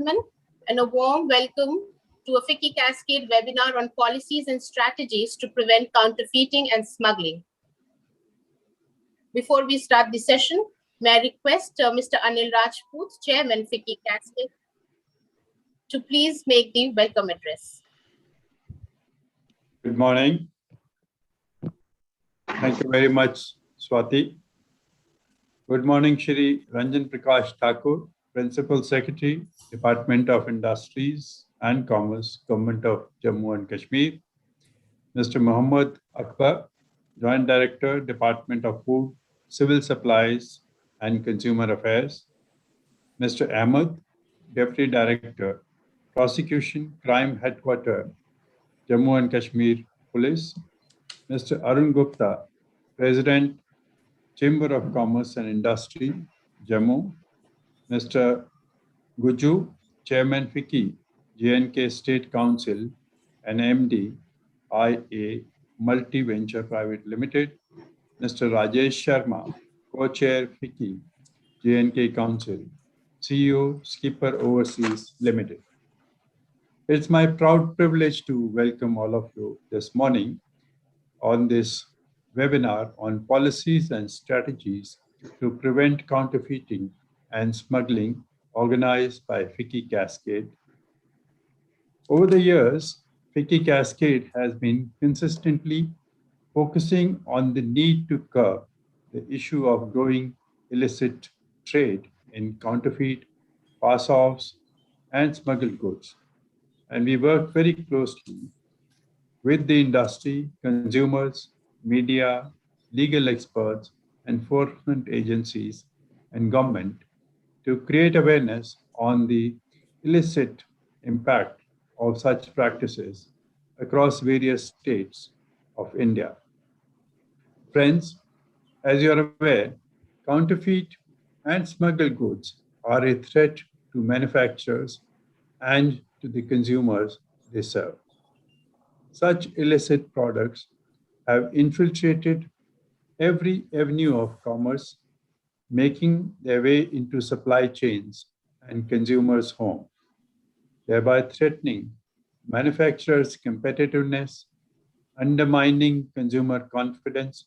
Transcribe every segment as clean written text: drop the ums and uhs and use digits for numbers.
gentlemen, and a warm welcome to a FICCI Cascade webinar on policies and strategies to prevent counterfeiting and smuggling. Before we start the session, may I request Mr. Anil Rajput, Chairman FICCI Cascade, to please make the welcome address. Good morning. Thank you very much, Swati. Good morning, Shri Ranjan Prakash Thakur, Principal Secretary, Department of Industries and Commerce, Government of Jammu and Kashmir. Mr. Muhammad Akbar, Joint Director, Department of Food, Civil Supplies and Consumer Affairs. Mr. Ahmed, Deputy Director, Prosecution Crime Headquarters, Jammu and Kashmir Police. Mr. Arun Gupta, President, Chamber of Commerce and Industry, Jammu. Mr. Guju, Chairman FICCI, J&K State Council, and MD, IA Multi-Venture Private Limited. Mr. Rajesh Sharma, Co-Chair FICCI, J&K Council, CEO, Skipper Overseas Limited. It's my proud privilege to welcome all of you this morning on this webinar on policies and strategies to prevent counterfeiting and smuggling organized by FICCI Cascade. Over the years, FICCI Cascade has been consistently focusing on the need to curb the issue of growing illicit trade in counterfeit, pass-offs, and smuggled goods. And we work very closely with the industry, consumers, media, legal experts, enforcement agencies, and government to create awareness on the illicit impact of such practices across various states of India. Friends, as you are aware, counterfeit and smuggled goods are a threat to manufacturers and to the consumers they serve. Such illicit products have infiltrated every avenue of commerce, making their way into supply chains and consumers' homes, thereby threatening manufacturers' competitiveness, undermining consumer confidence,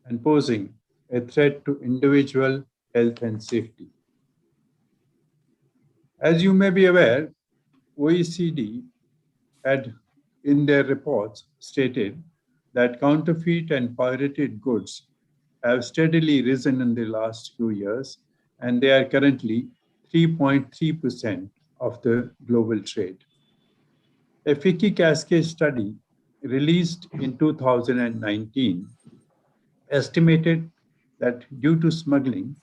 and posing a threat to individual health and safety. As you may be aware, OECD had in their reports stated that counterfeit and pirated goods have steadily risen in the last few years, and they are currently 3.3% of the global trade. A FICCI Cascade study released in 2019 estimated that due to smuggling,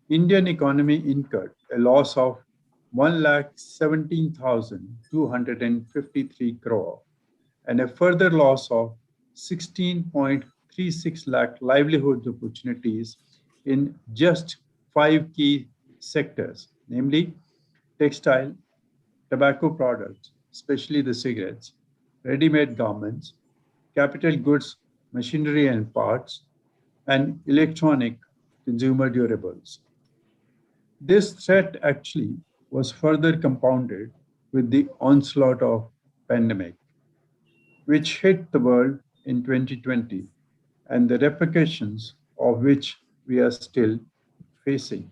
Indian economy incurred a loss of 1,17,253 crore and a further loss of 16.36 lakh livelihood opportunities in just 5 key sectors, namely textile, tobacco products, especially the cigarettes, ready-made garments, capital goods, machinery and parts, and electronic consumer durables. This threat actually was further compounded with the onslaught of pandemic, which hit the world in 2020, and the repercussions of which we are still facing.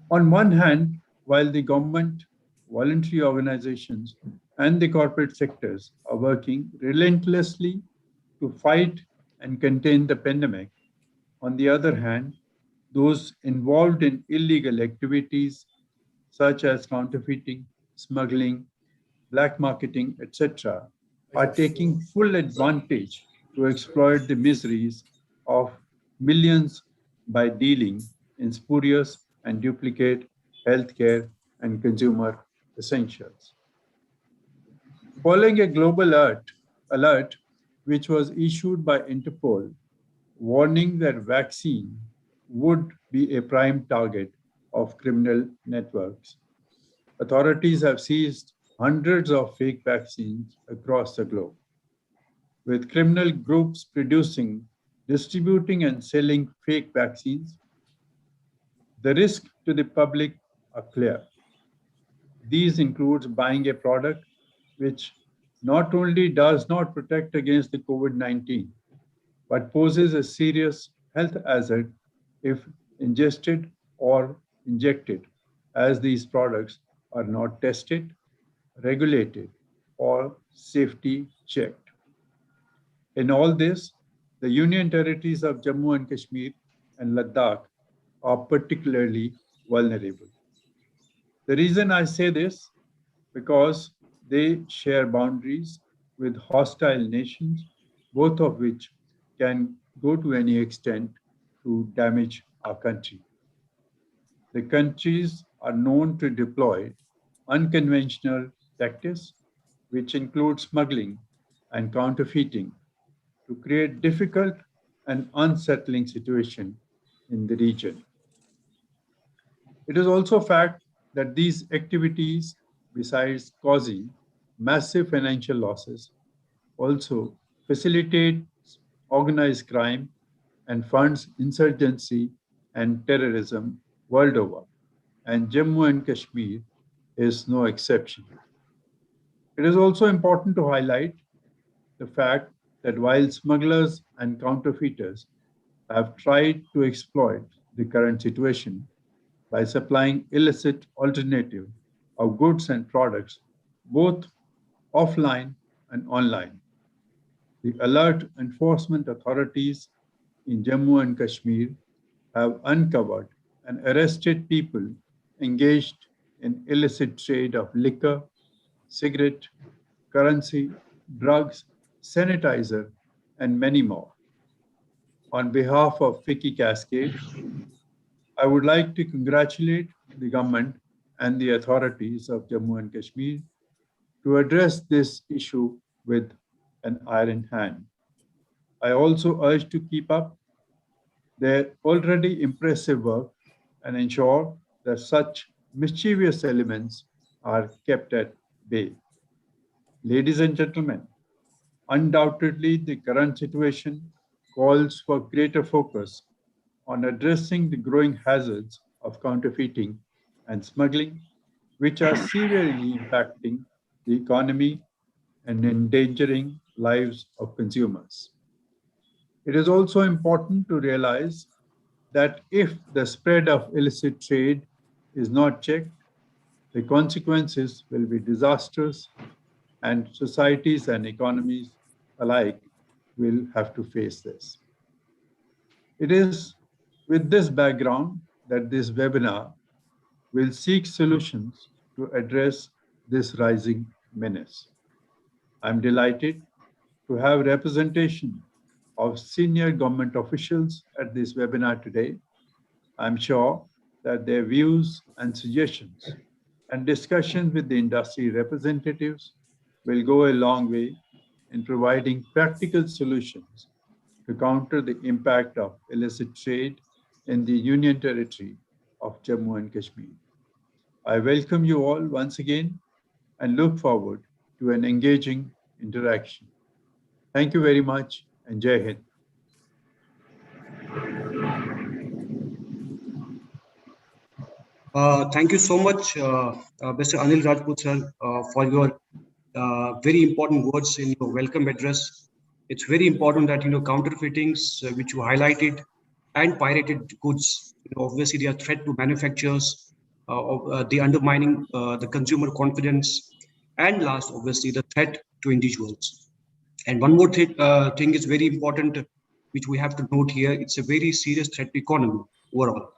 On one hand, while the government, voluntary organizations, and the corporate sectors are working relentlessly to fight and contain the pandemic, on the other hand, those involved in illegal activities such as counterfeiting, smuggling, black marketing, etc., are taking full advantage to exploit the miseries of millions by dealing in spurious and duplicate healthcare and consumer essentials. Following a global alert which was issued by Interpol, warning that vaccine would be a prime target of criminal networks, authorities have seized hundreds of fake vaccines across the globe, with criminal groups producing, distributing, and selling fake vaccines. The risk to the public are clear. These includes buying a product which not only does not protect against the COVID-19, but poses a serious health hazard if ingested or injected, as these products are not tested, regulated, or safety checked. In all this, the Union territories of Jammu and Kashmir and Ladakh are particularly vulnerable. The reason I say this, because they share boundaries with hostile nations, both of which can go to any extent to damage our country. The countries are known to deploy unconventional tactics, which include smuggling and counterfeiting, to create difficult and unsettling situation in the region. It is also a fact that these activities, besides causing massive financial losses, also facilitate organized crime and funds insurgency and terrorism world over, and Jammu and Kashmir is no exception. It is also important to highlight the fact that while smugglers and counterfeiters have tried to exploit the current situation by supplying illicit alternative of goods and products, both offline and online, the alert enforcement authorities in Jammu and Kashmir have uncovered and arrested people engaged in illicit trade of liquor, cigarette, currency, drugs, sanitizer, and many more. On behalf of Vicky Cascade, I would like to congratulate the government and the authorities of Jammu and Kashmir to address this issue with an iron hand. I also urge to keep up their already impressive work and ensure that such mischievous elements are kept at bay. Ladies and gentlemen, undoubtedly the current situation calls for greater focus on addressing the growing hazards of counterfeiting and smuggling, which are severely impacting the economy and endangering lives of consumers. It is also important to realize that if the spread of illicit trade is not checked, the consequences will be disastrous, and societies and economies alike will have to face this. It is with this background that this webinar will seek solutions to address this rising menace. I'm delighted to have representation of senior government officials at this webinar today. I'm sure that their views and suggestions and discussions with the industry representatives will go a long way in providing practical solutions to counter the impact of illicit trade in the Union Territory of Jammu and Kashmir. I welcome you all once again and look forward to an engaging interaction. Thank you very much and Jai Hind. Thank you so much, Mr. Anil Rajput sir, for your very important words in your welcome address. It's very important that counterfeitings, which you highlighted, and pirated goods. Obviously, they are a threat to manufacturers. They undermining the consumer confidence, and last, obviously, the threat to individuals. And one more thing is very important, which we have to note here. It's a very serious threat to economy overall.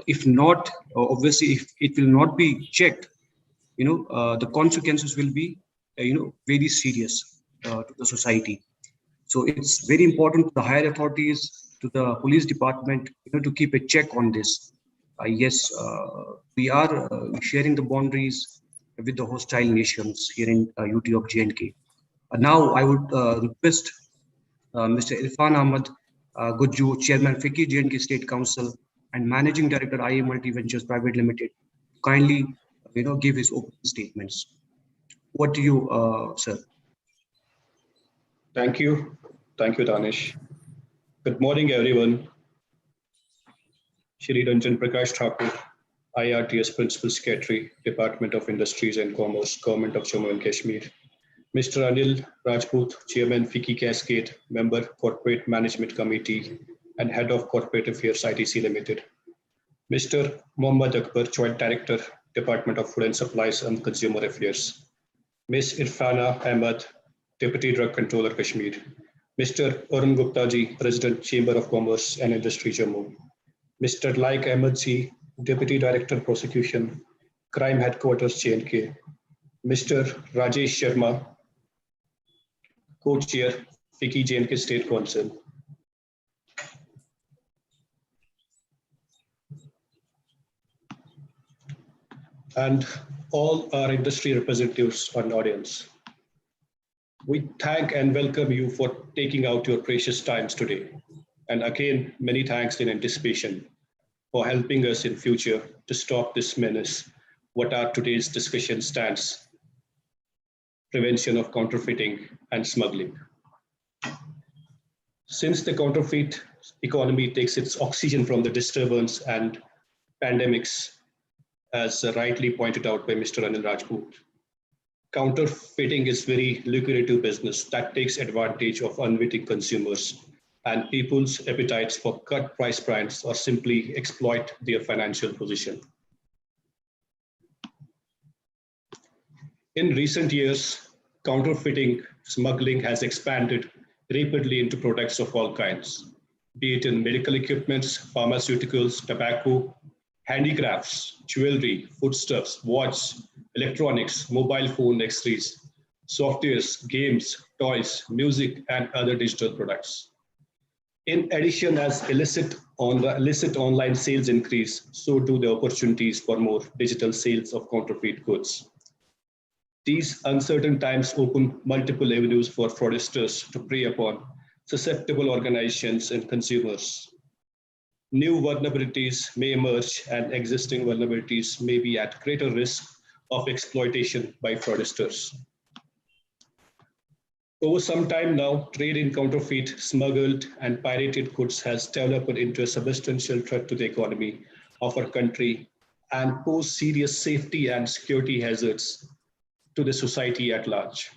If not, obviously, if it will not be checked, the consequences will be, very serious to the society. So it's very important to the higher authorities, to the police department, to keep a check on this. Yes, we are sharing the boundaries with the hostile nations here in UT of J&K. Now I would request Mr. Irfan Ahmad Gujju, Chairman FICCI J&K State Council and Managing Director IA Multi Ventures Private Limited, kindly give his opening statements. What do you, sir? Thank you, Danish. Good morning, everyone. Shri Ranjan Prakash Thakur, IRTS Principal Secretary, Department of Industries and Commerce, Government of Jammu and Kashmir. Mr. Anil Rajput, Chairman, FICCI Cascade, Member, Corporate Management Committee, and Head of Corporate Affairs, ITC Limited. Mr. Mohammad Akbar, Joint Director, Department of Food and Supplies and Consumer Affairs. Ms. Irfana Ahmed, Deputy Drug Controller, Kashmir. Mr. Arun Gupta ji, President, Chamber of Commerce and Industry, Jammu. Mr. Laik Ahmed ji, Deputy Director, Prosecution, Crime Headquarters, J&K. Mr. Rajesh Sharma, Co-Chair, FICCI J&K State Council. And all our industry representatives and audience. We thank and welcome you for taking out your precious times today. And again, many thanks in anticipation for helping us in future to stop this menace, what our today's discussion stands: prevention of counterfeiting and smuggling. Since the counterfeit economy takes its oxygen from the disturbance and pandemics, as rightly pointed out by Mr. Anil Rajput, counterfeiting is very lucrative business that takes advantage of unwitting consumers and people's appetites for cut price brands or simply exploit their financial position. In recent years, counterfeiting smuggling has expanded rapidly into products of all kinds, be it in medical equipments, pharmaceuticals, tobacco, handicrafts, jewelry, foodstuffs, watch, electronics, mobile phone accessories, softwares, games, toys, music, and other digital products. In addition, as illicit online sales increase, so do the opportunities for more digital sales of counterfeit goods. These uncertain times open multiple avenues for fraudsters to prey upon susceptible organizations and consumers. New vulnerabilities may emerge, and existing vulnerabilities may be at greater risk of exploitation by fraudsters. Over some time now, trade in counterfeit, smuggled, and pirated goods has developed into a substantial threat to the economy of our country and pose serious safety and security hazards to the society at large.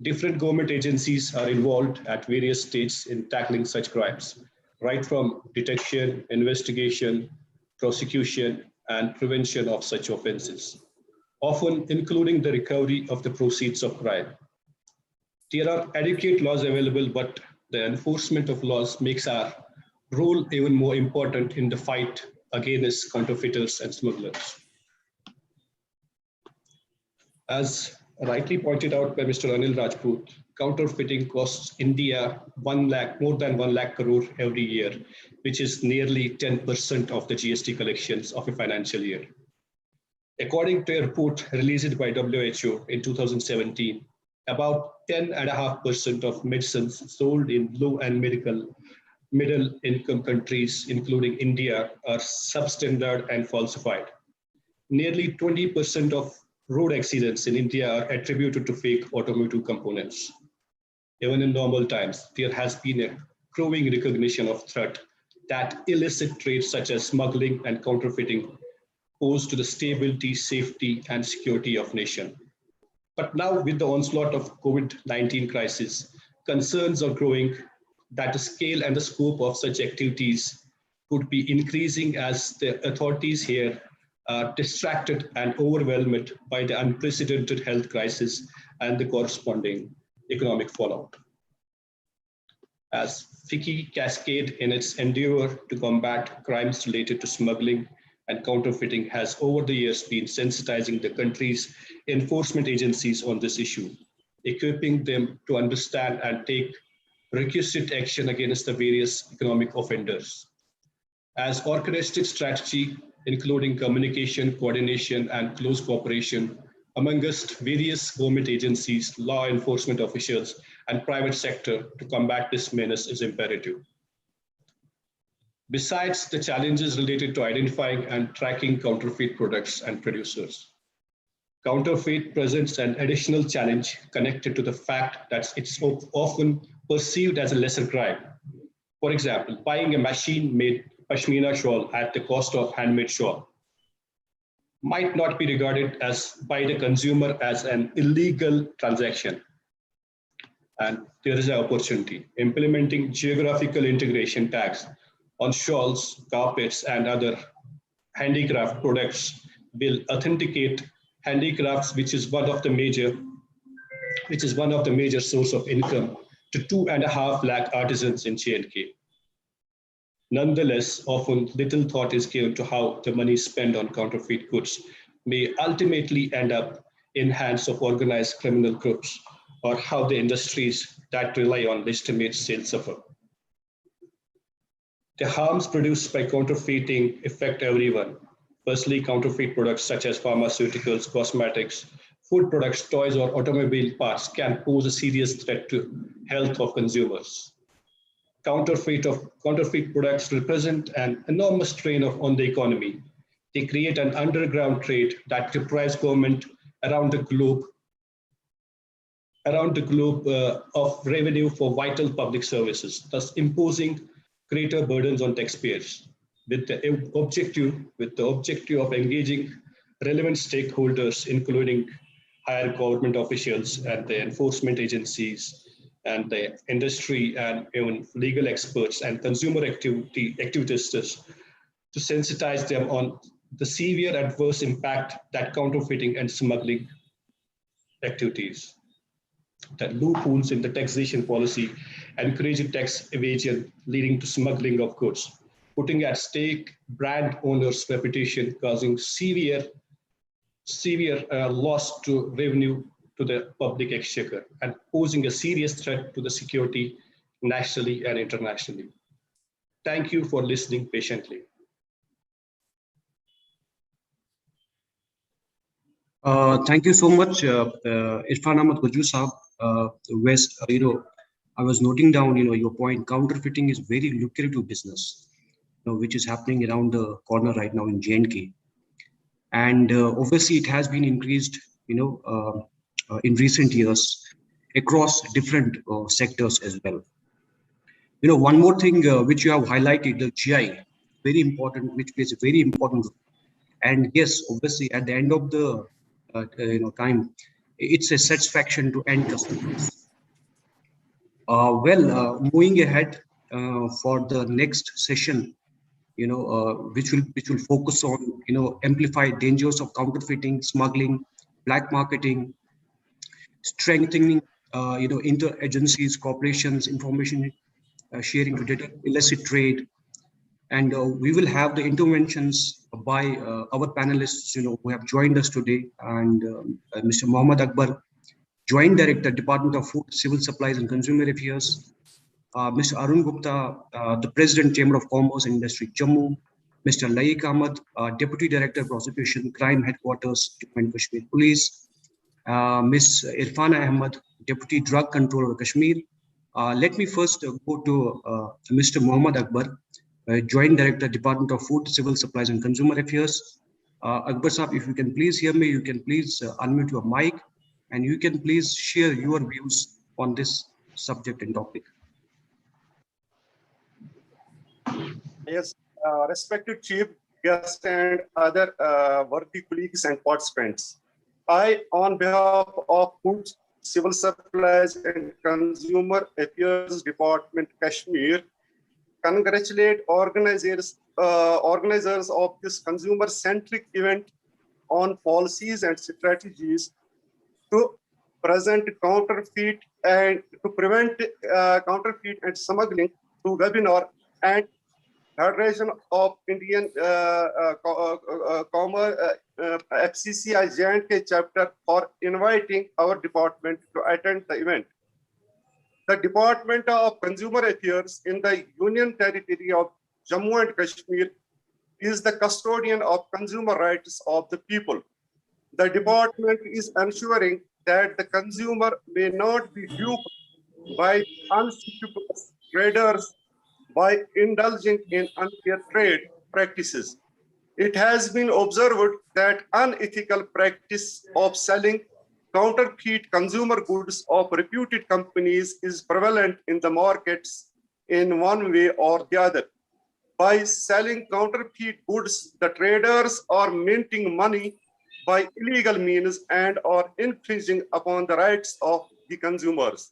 Different government agencies are involved at various stages in tackling such crimes, right from detection, investigation, prosecution, and prevention of such offenses, often including the recovery of the proceeds of crime. There are adequate laws available, but the enforcement of laws makes our role even more important in the fight against counterfeiters and smugglers. As rightly pointed out by Mr. Anil Rajput, counterfeiting costs India more than 1 lakh crore every year, which is nearly 10% of the GST collections of a financial year. According to a report released by WHO in 2017, about 10.5% of medicines sold in low and middle income countries, including India, are substandard and falsified. Nearly 20% of road accidents in India are attributed to fake automotive components. Even in normal times, there has been a growing recognition of threat that illicit trades such as smuggling and counterfeiting pose to the stability, safety, and security of nation. But now with the onslaught of COVID-19 crisis, concerns are growing that the scale and the scope of such activities could be increasing as the authorities here are distracted and overwhelmed by the unprecedented health crisis and the corresponding economic fallout. As FICCI Cascade, in its endeavor to combat crimes related to smuggling and counterfeiting, has over the years been sensitizing the country's enforcement agencies on this issue, equipping them to understand and take requisite action against the various economic offenders. As orchestrated strategy, including communication, coordination, and close cooperation amongst various government agencies, law enforcement officials, and private sector to combat this menace is imperative. Besides the challenges related to identifying and tracking counterfeit products and producers, counterfeit presents an additional challenge connected to the fact that it's often perceived as a lesser crime. For example, buying a machine-made Pashmina shawl at the cost of handmade shawl might not be regarded as by the consumer as an illegal transaction. And there is an opportunity. Implementing geographical integration tax on shawls, carpets, and other handicraft products will authenticate handicrafts, which is one of the major source of income to 2.5 lakh artisans in J&K. Nonetheless, often little thought is given to how the money spent on counterfeit goods may ultimately end up in hands of organized criminal groups, or how the industries that rely on legitimate sales suffer. The harms produced by counterfeiting affect everyone. Firstly, counterfeit products such as pharmaceuticals, cosmetics, food products, toys, or automobile parts can pose a serious threat to health of consumers. Counterfeit products represent an enormous strain on the economy. They create an underground trade that deprives government around the globe of revenue for vital public services, thus imposing greater burdens on taxpayers. With the objective of engaging relevant stakeholders, including higher government officials and the enforcement agencies and the industry and even legal experts and consumer activists to sensitize them on the severe adverse impact that counterfeiting and smuggling activities. That loopholes in the taxation policy encourage tax evasion, leading to smuggling of goods, putting at stake brand owners' reputation, causing severe loss to revenue to the public exchequer, and posing a serious threat to the security nationally and internationally. Thank you for listening patiently. Thank you so much, Irfan Ahmad Gujju Saab. West, I was noting down, your point. Counterfeiting is very lucrative business, which is happening around the corner right now in J&K. And obviously, it has been increased, in recent years across different sectors as well. One more thing which you have highlighted, the GI, very important, which plays a very important role. And yes, obviously, at the end of the time, it's a satisfaction to end customers. Moving ahead for the next session, which will focus on amplify dangers of counterfeiting, smuggling, black marketing, strengthening inter-agencies, corporations, information sharing to detect illicit trade, and we will have the interventions by our panelists who have joined us today, and Mr. Mohammad Akbar, Joint Director, Department of Food, Civil Supplies and Consumer Affairs, Mr. Arun Gupta, the President, Chamber of Commerce and Industry, Jammu, Mr. Laik Ahmad, Deputy Director, Prosecution, Crime Headquarters, Jammu and Kashmir Police, Ms. Irfana Ahmad, Deputy Drug Controller, Kashmir. Let me first go to Mr. Mohammad Akbar, Joint Director, Department of Food, Civil Supplies and Consumer Affairs. Akbar Saab, if you can please hear me, you can please unmute your mic, and you can please share your views on this subject and topic. Yes, respected Chief Guest and other worthy colleagues and participants. I, on behalf of Food, Civil Supplies and Consumer Affairs Department, Kashmir, congratulate organizers of this consumer-centric event on policies and strategies to present counterfeit and to prevent counterfeit and smuggling through webinar and Federation of Indian FCCI J&K chapter for inviting our department to attend the event. The Department of Consumer Affairs in the Union Territory of Jammu and Kashmir is the custodian of consumer rights of the people. The department is ensuring that the consumer may not be duped by unscrupulous traders by indulging in unfair trade practices. It has been observed that unethical practice of selling counterfeit consumer goods of reputed companies is prevalent in the markets in one way or the other. By selling counterfeit goods, the traders are minting money by illegal means and are infringing upon the rights of the consumers.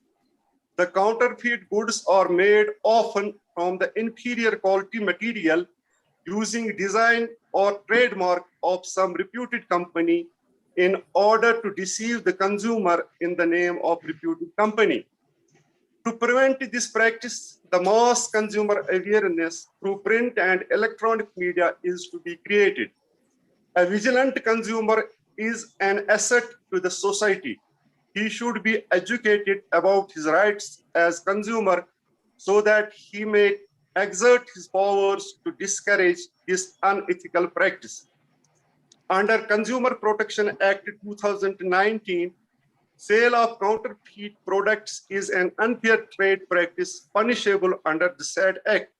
The counterfeit goods are made often from the inferior quality material using design or trademark of some reputed company in order to deceive the consumer in the name of reputed company. To prevent this practice, the mass consumer awareness through print and electronic media is to be created. A vigilant consumer is an asset to the society. He should be educated about his rights as consumer so that he may exert his powers to discourage this unethical practice. Under Consumer Protection Act 2019, sale of counterfeit products is an unfair trade practice punishable under the said act.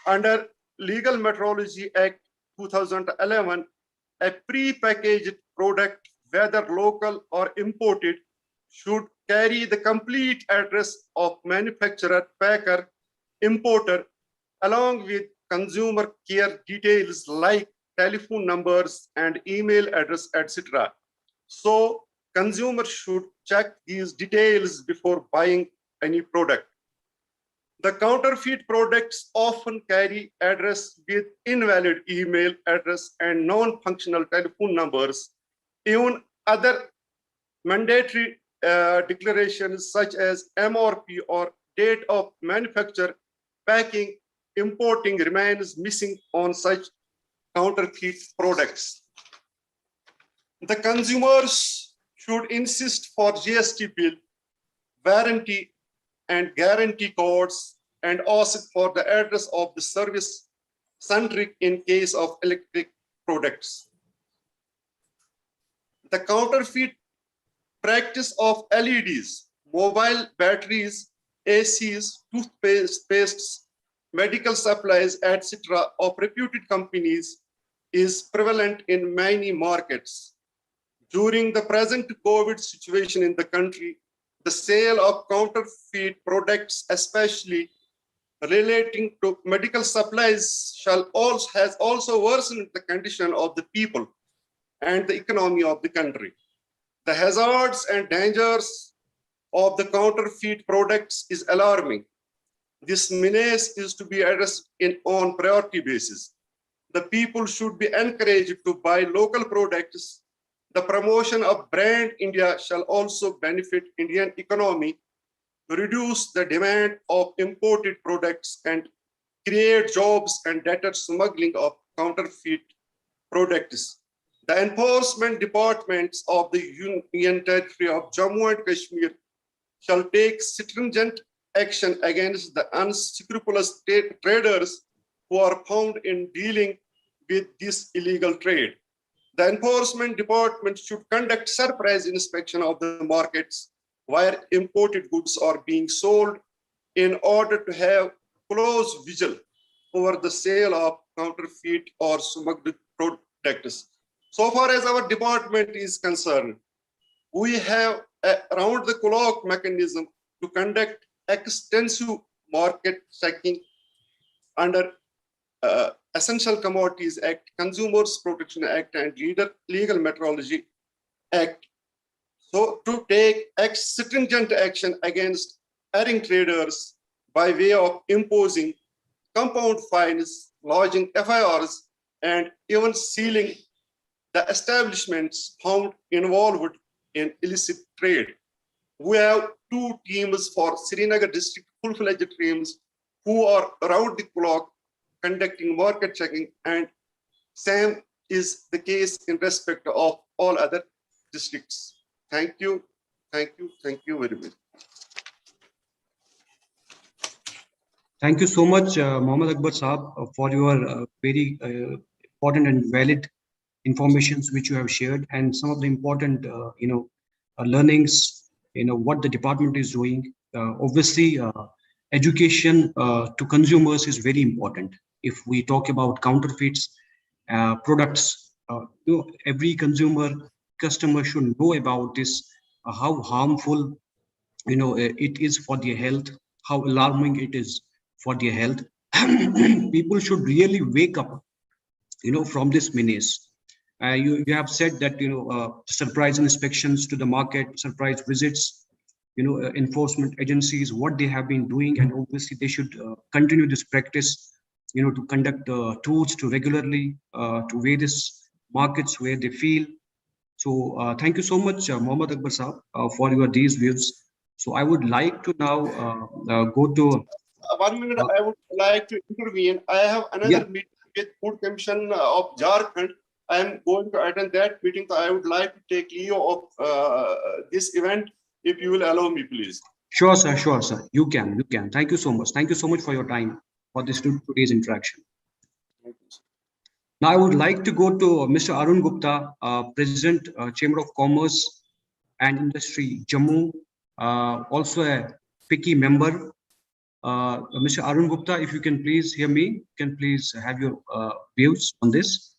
Under Legal Metrology Act 2011, a pre-packaged product, whether local or imported, should carry the complete address of manufacturer, packer, importer, along with consumer care details like telephone numbers and email address, etc. So consumers should check these details before buying any product. The counterfeit products often carry address with invalid email address and non-functional telephone numbers. Even other mandatory declarations such as MRP or date of manufacture, packing, importing remains missing on such counterfeit products. The consumers should insist for GST bill, warranty, and guarantee codes and ask for the address of the service centric in case of electric products. The counterfeit practice of LEDs, mobile batteries, ACs, toothpastes, medical supplies, etc. of reputed companies is prevalent in many markets. During the present COVID situation in the country, the sale of counterfeit products, especially relating to medical supplies, has also worsened the condition of the people and the economy of the country. The hazards and dangers of the counterfeit products is alarming. This menace is to be addressed on priority basis. The people should be encouraged to buy local products. The promotion of brand India shall also benefit Indian economy, reduce the demand of imported products and create jobs and deter smuggling of counterfeit products. The enforcement departments of the Union Territory of Jammu and Kashmir shall take stringent action against the unscrupulous traders who are found in dealing with this illegal trade. The enforcement department should conduct surprise inspection of the markets where imported goods are being sold in order to have close vigil over the sale of counterfeit or smuggled products. So far as our department is concerned, we have a round-the-clock mechanism to conduct extensive market checking under Essential Commodities Act, Consumers Protection Act, and Legal Metrology Act. So to take stringent action against erring traders by way of imposing compound fines, lodging FIRs, and even sealing the establishments found involved in illicit trade. We have 2 teams for Srinagar district, full-fledged teams who are around the clock conducting market checking, and same is the case in respect of all other districts. Thank you, thank you, thank you very much. Thank you so much, Mohammad Akbar Saab, for your very important and valid informations which you have shared, and some of the important, learnings, what the department is doing. Obviously, education to consumers is very important. If we talk about counterfeits products, every customer should know about this, how harmful, it is for their health, how alarming it is for their health. people should really wake up, from this menace. You have said that, surprise inspections to the market, surprise visits, enforcement agencies, what they have been doing, and obviously they should continue this practice, to conduct tours to regularly to various markets where they feel. So thank you so much, Mohammad Akbar Saab, for your these views. So I would like to now go to 1 minute. I would like to intervene. I have another meeting with Food Commission of Jharkhand. I am going to attend that meeting. So I would like to take leave of this event, if you will allow me, please. Sure, sir. Sure, sir. You can. Thank you so much. Thank you so much for your time for this today's interaction. Thank you, sir. Now I would like to go to Mr. Arun Gupta, President, Chamber of Commerce and Industry, Jammu, also a FICCI member. Mr. Arun Gupta, if you can please hear me, can please have your views on this.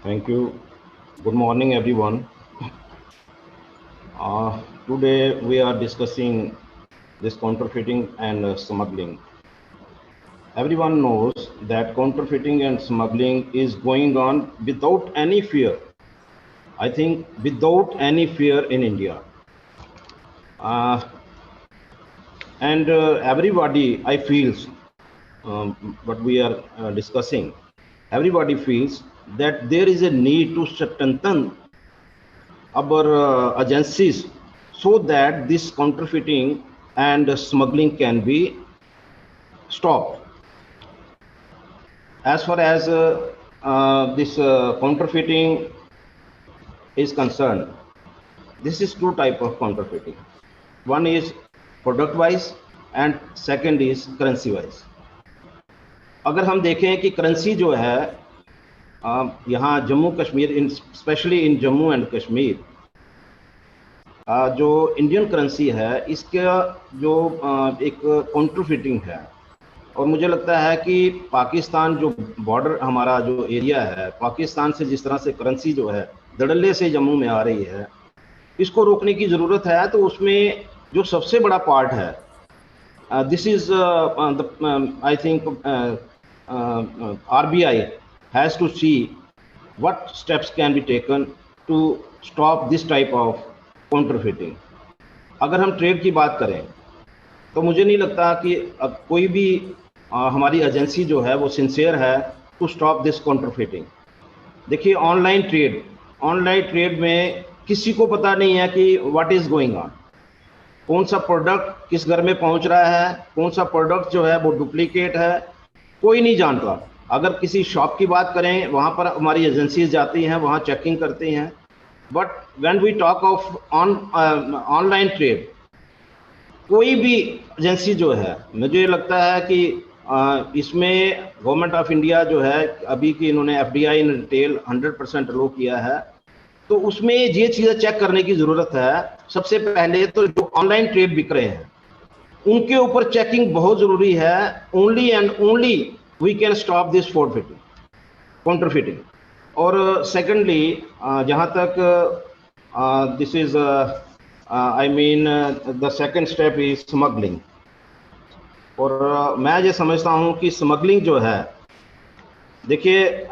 Thank you. Good morning, everyone. Today we are discussing this counterfeiting and smuggling. Everyone knows that counterfeiting and smuggling is going on without any fear. I think without any fear in India. And everybody, I feels, what we are discussing, everybody feels that there is a need to strengthen our agencies so that this counterfeiting and smuggling can be stopped. As far as this counterfeiting is concerned, this is two types of counterfeiting. One is product wise and second is currency wise. अगर हम देखें कि currency जो है यहाँ Jammu Kashmir, in specially in Jammu and Kashmir, जो Indian currency है इसका जो एक काउंटरफीटिंग है, और मुझे लगता है कि पाकिस्तान जो बॉर्डर हमारा जो एरिया है, पाकिस्तान से जिस तरह से करेंसी जो है धड़ल्ले से जम्मू में आ रही है, इसको रोकने की ज़रूरत है। तो उसमें जो सबसे बड़ा पार्ट है, this is I think RBI has to see what steps can be taken to stop this type of counterfeiting. अगर हम ट्रेड की बात करें तो मुझे नहीं लगता कि कोई भी हमारी एजेंसी जो है वो सिंसियर है टू स्टॉप दिस काउंटरफीटिंग। देखिए ऑनलाइन ट्रेड में किसी को पता नहीं है कि व्हाट इज़ गोइंग ऑन, कौन सा प्रोडक्ट किस घर में पहुंच रहा है, कौन सा प्रोडक्ट जो है वो डुप्लीकेट है, कोई नहीं जानता। अगर किसी शॉप की बात करें, वहाँ पर हमारी एजेंसीज जाती हैं, वहाँ चेकिंग करते हैं। But when we talk of online trade, कोई भी एजेंसी जो है, मुझे लगता है कि इसमें गवर्नमेंट ऑफ इंडिया जो है अभी की इन्होंने FDI इन रिटेल 100% लो किया है, तो उसमें ये चीज़ें चेक करने की ज़रूरत है। सबसे पहले तो जो ऑनलाइन ट्रेड बिक रहे हैं उनके ऊपर चेकिंग बहुत ज़रूरी है। Only and only we can stop this counterfeiting. और सेकेंडली जहाँ तक this is I mean the second step is smuggling. और मैं ये समझता हूँ कि स्मगलिंग जो है, देखिए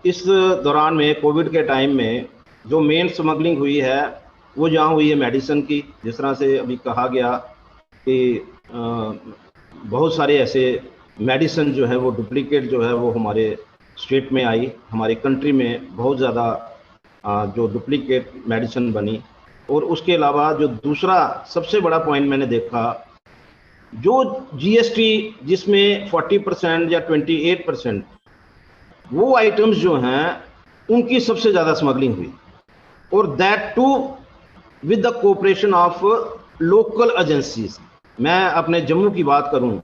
इस दौरान में कोविड के टाइम में जो मेन स्मगलिंग हुई है वो जहाँ हुई है मेडिसिन की, जिस तरह से अभी कहा गया कि बहुत सारे ऐसे मेडिसिन जो है वो डुप्लीकेट जो है वो हमारे स्टेट में आई, हमारी कंट्री में बहुत ज़्यादा जो डुप्लीकेट मेडिसिन बनी। और उसके अलावा जो दूसरा सबसे बड़ा पॉइंट मैंने देखा, जो GST जिसमें 40% या 28%, वो आइटम्स जो हैं उनकी सबसे ज़्यादा स्मगलिंग हुई, और that too with the cooperation of local agencies. मैं अपने जम्मू की बात करूं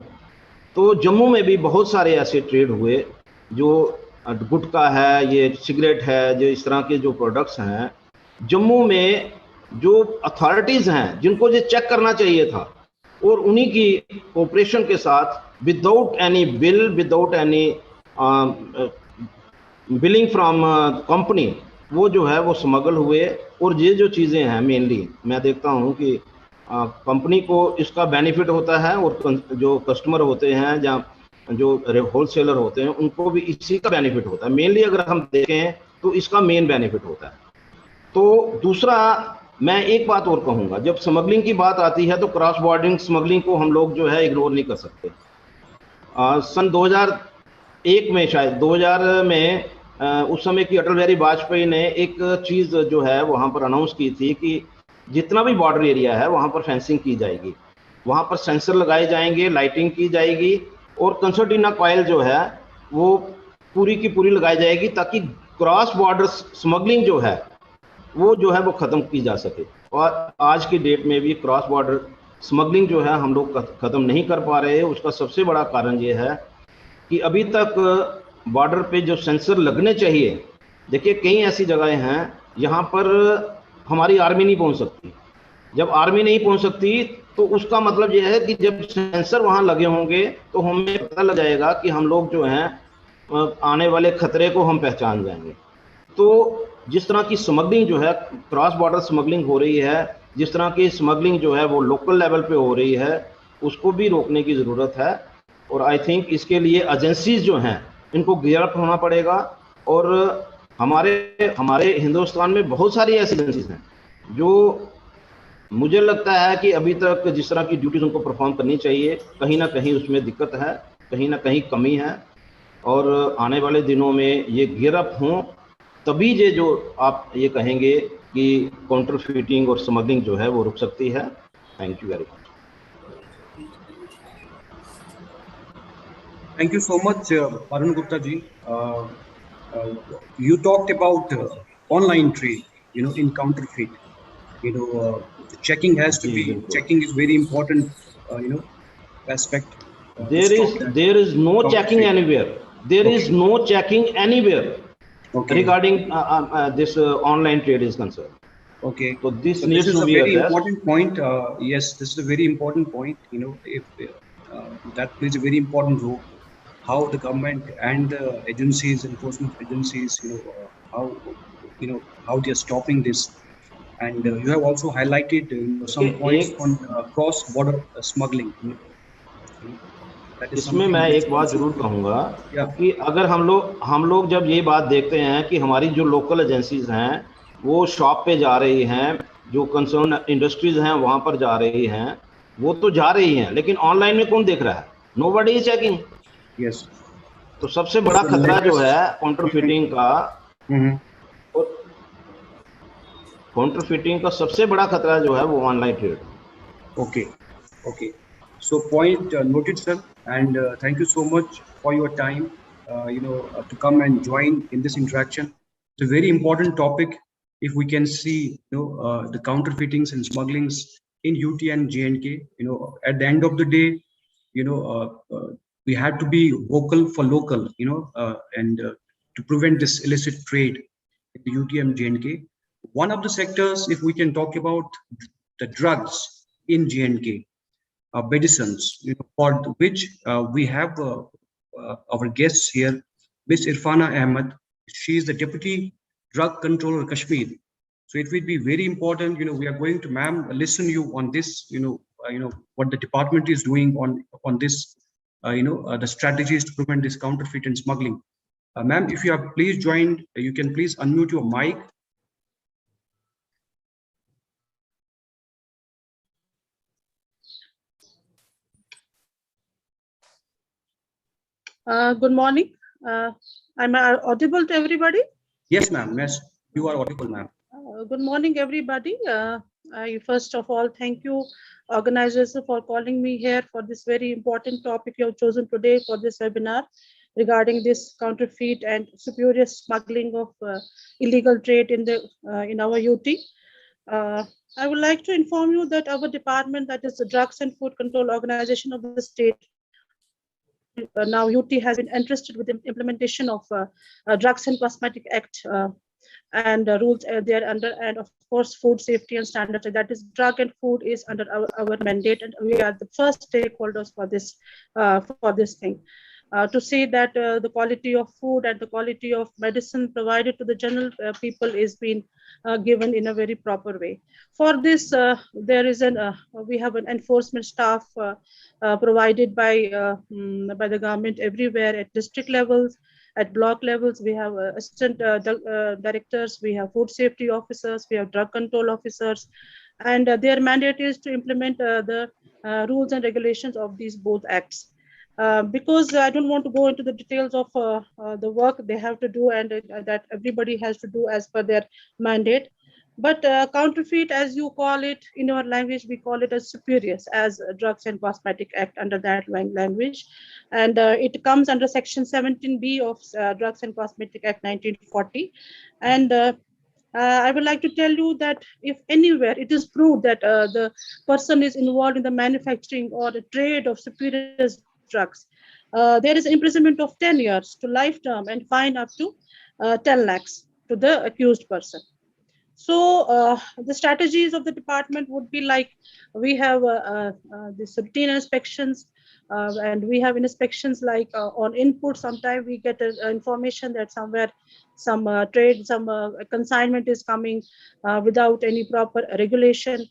तो जम्मू में भी बहुत सारे ऐसे ट्रेड हुए, जो गुटखा है, ये सिगरेट है, जो इस तरह के जो प्रोडक्ट्स हैं, जम्मू में जो अथॉरिटीज़ हैं जिनको ये चेक करना चाहिए था, और उन्हीं की कोऑपरेशन के साथ without any bill, without any billing from company, वो जो है वो स्मगल हुए। और ये जो चीज़ें हैं मेनली मैं देखता हूँ कि कंपनी को इसका बेनिफिट होता है और जो कस्टमर होते हैं या जो होलसेलर होते हैं उनको भी इसी का बेनिफिट होता है। मेनली अगर हम देखें तो इसका मेन बेनिफिट होता है। तो दूसरा मैं एक बात और कहूँगा, जब स्मगलिंग की बात आती है तो क्रॉस बॉर्डरिंग स्मगलिंग को हम लोग जो है इग्नोर नहीं कर सकते। सन 2001 में शायद 2000 में उस समय की अटल बिहारी वाजपेयी ने एक चीज़ जो है वहाँ पर अनाउंस की थी कि जितना भी बॉर्डर एरिया है वहाँ पर फेंसिंग की जाएगी, वहाँ पर सेंसर लगाए जाएंगे, लाइटिंग की जाएगी और कंसर्टीना कॉइल जो है वो पूरी की पूरी लगाई जाएगी ताकि क्रॉस बॉर्डर स्मगलिंग जो है वो ख़त्म की जा सके। और आज की डेट में भी क्रॉस बॉर्डर स्मगलिंग जो है हम लोग ख़त्म नहीं कर पा रहे हैं। उसका सबसे बड़ा कारण ये है कि अभी तक बॉर्डर पे जो सेंसर लगने चाहिए, देखिए कई ऐसी जगहें हैं यहाँ पर हमारी आर्मी नहीं पहुँच सकती। जब आर्मी नहीं पहुँच सकती तो उसका मतलब यह है कि जब सेंसर वहाँ लगे होंगे तो हमें पता लग जाएगा कि हम लोग जो हैं आने वाले खतरे को हम पहचान जाएंगे। तो जिस तरह की स्मगलिंग जो है क्रॉस बॉर्डर स्मगलिंग हो रही है, जिस तरह की स्मगलिंग जो है वो लोकल लेवल पे हो रही है, उसको भी रोकने की ज़रूरत है। और आई थिंक इसके लिए एजेंसीज जो हैं इनको गियर अप होना पड़ेगा। और हमारे हिंदुस्तान में बहुत सारी ऐसी एजेंसीज हैं जो मुझे लगता है कि अभी तक जिस तरह की ड्यूटीज उनको परफॉर्म करनी चाहिए, कहीं ना कहीं उसमें दिक्कत है, कहीं ना कहीं कमी है। और आने वाले दिनों में ये गियर अप हों तभी ये जो आप ये कहेंगे कि काउंटरफीटिंग और स्मगलिंग जो है वो रुक सकती है। Thank you very much. Thank you so much, Varun Gupta ji. You talked about online trade, in counterfeit. The checking has to be, checking is very important, aspect. To stop that There is no checking counterfeit. anywhere. There is Okay. no checking anywhere Okay. regarding this online trade is concerned. Okay. So this So this needs is to a be very addressed. important point. Yes, this is a very important point. If that plays a very important role, how the government and the agencies, enforcement agencies, how they are stopping this. And you have also highlighted some points on cross-border smuggling. That is इसमें something मैं which एक बात also, जरूर कहूँगा yeah. कि अगर हम लोग जब ये बात देखते हैं कि हमारी जो लोकल एजेंसीज हैं वो शॉप पे जा रही हैं, जो कंसर्न इंडस्ट्रीज हैं वहाँ पर जा रही हैं, वो तो जा रही हैं, लेकिन ऑनलाइन में कौन देख रहा है? Nobody is checking. Yes. तो सबसे बड़ा खतरा जो है काउंटरफिटिंग का, काउंटरफिटिंग का सबसे बड़ा खतरा जो है वो online trade. Okay. Okay. So point noted, sir, and thank you so much for your time. To come and join in this interaction. It's a very important topic. If we can see, the counterfeitings and smugglings in UT and JNK. At the end of the day, we have to be vocal for local. And to prevent this illicit trade in the UT and JNK. One of the sectors, if we can talk about the drugs in JNK, medicines, for which we have our guests here, Miss Irfana Ahmed. She is the Deputy Drug Controller Kashmir. So it will be very important. We are going to, ma'am, listen you on this. What the department is doing on this. The strategies to prevent this counterfeit and smuggling. Ma'am, if you have please joined, you can please unmute your mic. Good morning. Am I audible to everybody? Yes, ma'am. Yes, you are audible, ma'am. Good morning, everybody. I first of all thank you, organizers, for calling me here for this very important topic you have chosen today for this webinar regarding this counterfeit and spurious smuggling of illegal trade in our UT. I would like to inform you that our department, that is the Drugs and Food Control Organization of the state, now UT has been entrusted with the implementation of Drugs and Cosmetic Act and rules there under, and of course food safety and standards. That is, drug and food is under our mandate, and we are the first stakeholders for this thing. to say that the quality of food and the quality of medicine provided to the general people is being given in a very proper way. For this, there is we have an enforcement staff provided by the government everywhere at district levels, at block levels. We have assistant directors, we have food safety officers, we have drug control officers, and their mandate is to implement the rules and regulations of these both acts. Because I don't want to go into the details of the work they have to do and that everybody has to do as per their mandate. But counterfeit, as you call it in our language, we call it as Spurious, as Drugs and Cosmetic Act under that language. And it comes under Section 17B of Drugs and Cosmetic Act 1940. And I would like to tell you that if anywhere it is proved that the person is involved in the manufacturing or the trade of spurious drugs, there is imprisonment of 10 years to life term and fine up to 10 lakhs to the accused person. So the strategies of the department would be like, we have these routine inspections, and we have inspections like on input. Sometimes we get information that somewhere some trade, some consignment is coming without any proper regulation.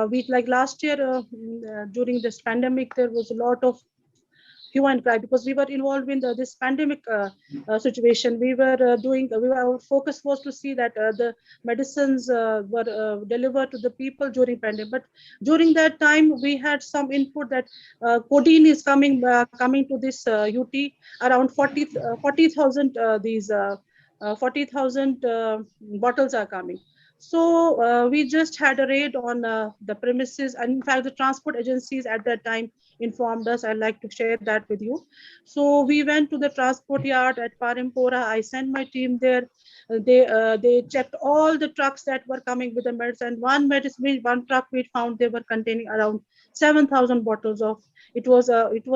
We, like last year during this pandemic, there was a lot of hue and cry because we were involved in this pandemic situation. We were our focus was to see that the medicines were delivered to the people during pandemic. But during that time, we had some input that codeine is coming to this UT. Around 40,000 these 40,000 bottles are coming. So we just had a raid on the premises, and in fact the transport agencies at that time informed us. I'd like to share that with you. So we went to the transport yard at Parampora. I sent my team there. They checked all the trucks that were coming with the medicine. One truck we found, they were containing around 7,000 bottles of. It was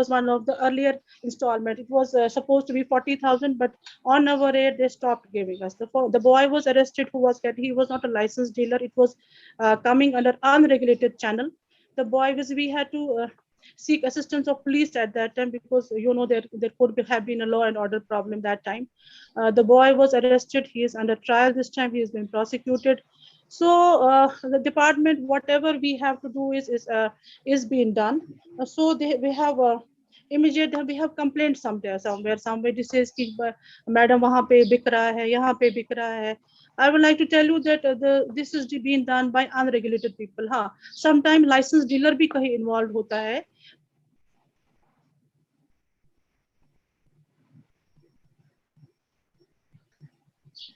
one of the earlier installment. It was supposed to be 40,000, but on our raid they stopped giving us. The boy was arrested he was not a licensed dealer. It was coming under unregulated channel. The boy we had to seek assistance of police at that time, because there could have been a law and order problem that time. The boy was arrested. He is under trial this time. He has been prosecuted. So the department, whatever we have to do is being done. So we have immediate, we have complaints somewhere. Somebody says कि madam वहाँ पे बिक रहा है, यहाँ पे बिक रहा है. I would like to tell you that this is being done by unregulated people. हाँ, sometimes licensed dealer भी कहीं involved होता है.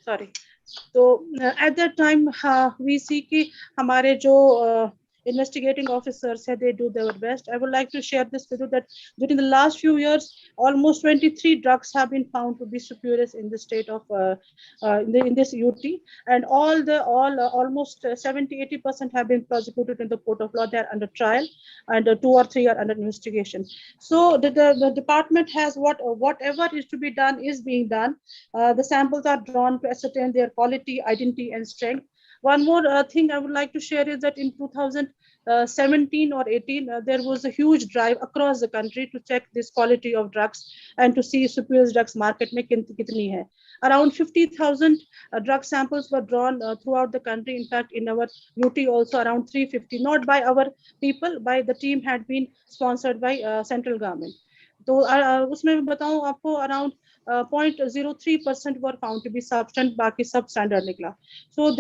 Sorry. So at that time we see कि हमारे जो investigating officers said they do their best. I would like to share this with you that during the last few years, almost 23 drugs have been found to be spurious in the state of in this UT, and almost 70-80% have been prosecuted in the court of law. They are under trial, and 2 or 3 are under investigation. So the department has whatever is to be done is being done. The samples are drawn to ascertain their quality, identity, and strength. One more thing I would like to share is that in 2017 or 18, there was a huge drive across the country to check this quality of drugs and to see spurious drugs market mein kitni hai. Around 50,000 drug samples were drawn throughout the country. In fact, in our UT also around 350, not by our people, by the team had been sponsored by central government. तो उसमें बताऊं आपको around 0.03% were found to be substandard, बाकी सब standard निकला. So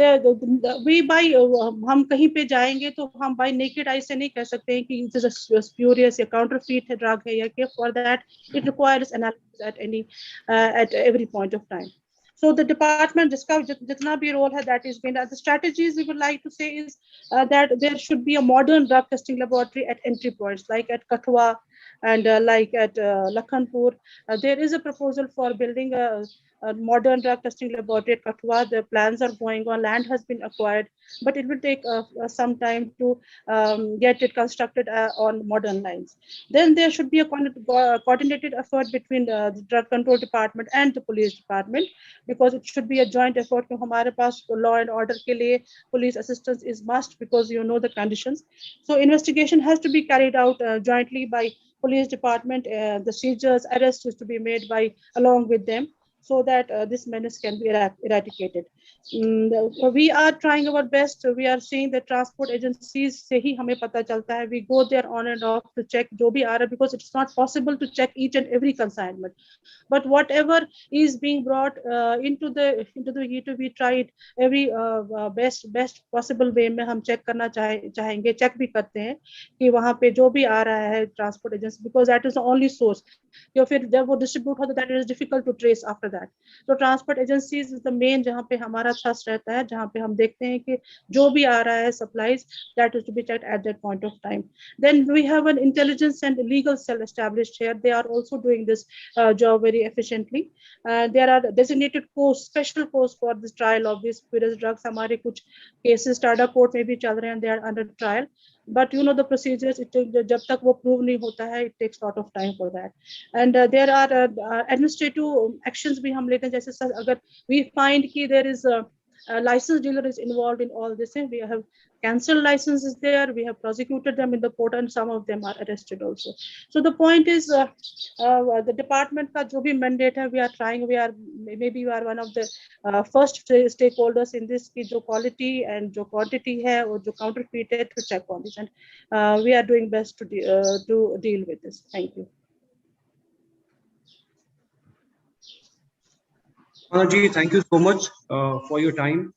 we by हम कहीं पे जाएंगे तो हम by naked eye से नहीं कह सकते हैं कि it is a spurious या counterfeit drug है या क्या. For that it requires analysis at every point of time. So the department, jitna bhi role hai, that is being done. The strategies we would like to say is that there should be a modern drug testing laboratory at entry points, like at Kathua and like at Lakhanpur. There is a proposal for building a modern drug testing laboratory at Kathua. The plans are going on, land has been acquired, but it will take some time to get it constructed on modern lines. Then there should be a coordinated effort between the drug control department and the police department, because it should be a joint effort. हमारे पास law and order के लिए police assistance is must, because you know the conditions. So investigation has to be carried out jointly by police department, the seizures, arrests is to be made by along with them, so that this menace can be eradicated. We are trying our best. We are seeing the transport agencies से ही हमें पता चलता है. We go there on and off to check जो भी आ रहा है, because it's not possible to check each and every consignment. But whatever is being brought into the E2, we try it every best possible way में हम check करना चाहेंगे, check भी करते हैं कि वहाँ पे जो भी आ रहा है transport agency, because that is the only source. या फिर जब वो distribute होता है, that is difficult to trace after that. So transport agencies is the main जहाँ पे हमारा thrust रहता है, जहाँ पे हम देखते हैं कि जो भी आ रहा है supplies, that is to be checked at that point of time. Then we have an intelligence and legal cell established here. They are also doing this job very efficiently. There are designated course, special course for this trial of these spurious drugs. हमारे कुछ cases Tada court में भी चल रहे हैं, they are under trial. But you know the procedures, जब तक वो prove नहीं होता है, it takes a lot of time for that. And there are administrative actions भी हम लेते हैं, जैसे अगर we find कि there is a licensed dealer is involved in all this, and we have cancelled licenses there, we have prosecuted them in the court, and some of them are arrested also. So the point is, the department का जो भी mandate है, we are trying, maybe we are one of the first stakeholders in this, की जो quality and जो quantity है और जो counterfeit है, to check on this, and we are doing best to deal with this. Thank you. Ji, thank you so much for your time,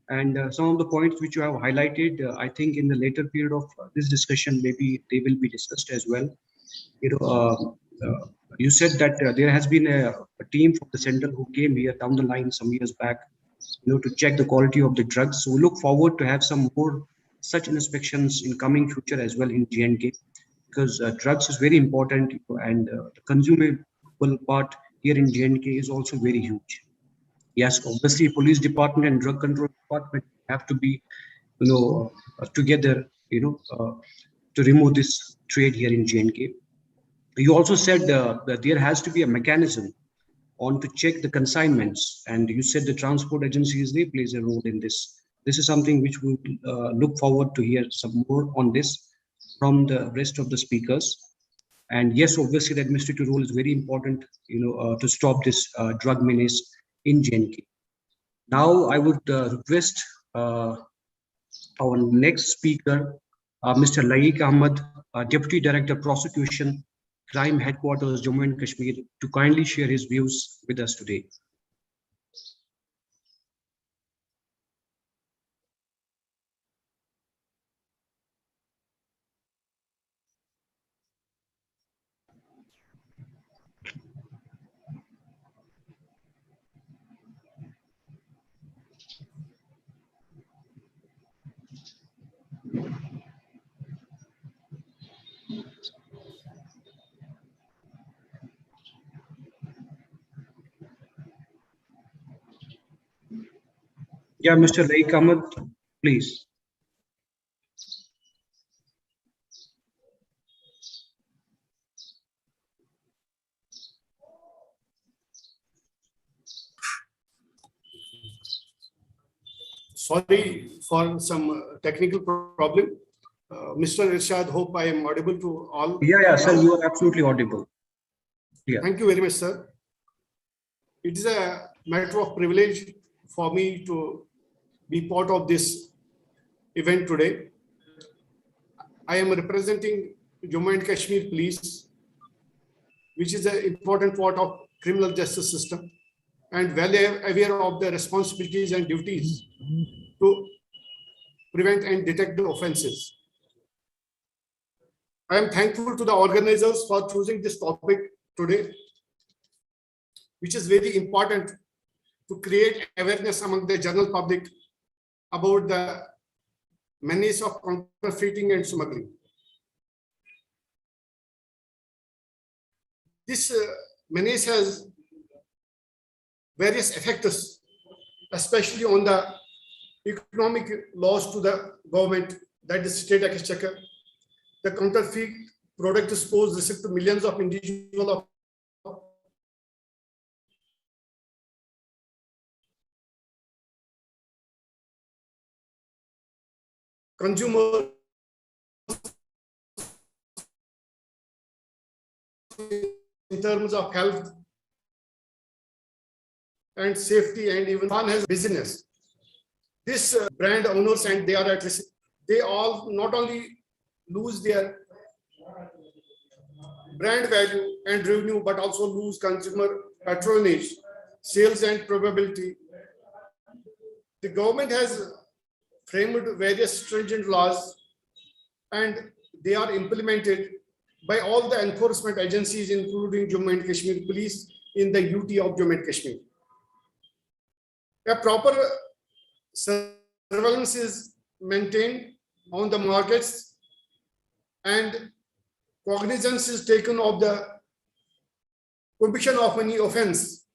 and some of the points which you have highlighted, I think in the later period of this discussion, maybe they will be discussed as well. You said that there has been a team from the center who came here down the line some years back, to check the quality of the drugs. So we look forward to have some more such inspections in coming future as well in J&K, because drugs is very important, and the consumable part here in J&K is also very huge. Yes, obviously, police department and drug control department have to be, together, to remove this trade here in J&K. You also said that there has to be a mechanism on to check the consignments, and you said the transport agencies, they plays a role in this. This is something which we look forward to hear some more on this from the rest of the speakers. And yes, obviously, the administrative role is very important, to stop this drug menace in J&K. Now, I would request our next speaker, Mr. Laik Ahmed, Deputy Director Prosecution, Crime Headquarters, Jammu and Kashmir, to kindly share his views with us today. Yeah, Mr. Laik Ahmed, please. Sorry for some technical problem. Mr. Irshad, hope I am audible to all. Yeah, sir, you are absolutely audible. Yeah. Thank you very much, sir. It is a matter of privilege for me to be part of this event today. I am representing Jammu and Kashmir Police, which is an important part of criminal justice system, and well aware of the responsibilities and duties to prevent and detect the offenses. I am thankful to the organizers for choosing this topic today, which is very important to create awareness among the general public about the menace of counterfeiting and smuggling. This menace has various effects, especially on the economic loss to the government, that is state exchequer. The counterfeit product pose risk to millions of individuals, consumers, in terms of health and safety, and even one has business. This brand owners, and they are at risk. They all not only lose their brand value and revenue, but also lose consumer patronage, sales, and probability. The government has framed various stringent laws, and they are implemented by all the enforcement agencies, including Jammu and Kashmir Police in the UT of Jammu and Kashmir. A proper surveillance is maintained on the markets, and cognizance is taken of the commission of any offense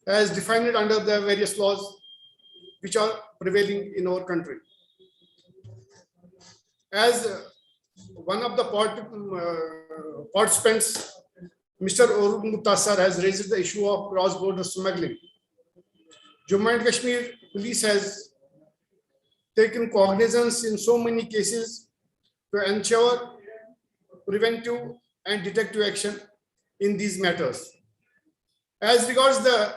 as defined under the various laws which are prevailing in our country. As one of the participants, Mr. Arun Mutasar, has raised the issue of cross-border smuggling. Jammu and Kashmir Police has taken cognizance in so many cases to ensure preventive and detective action in these matters. As regards the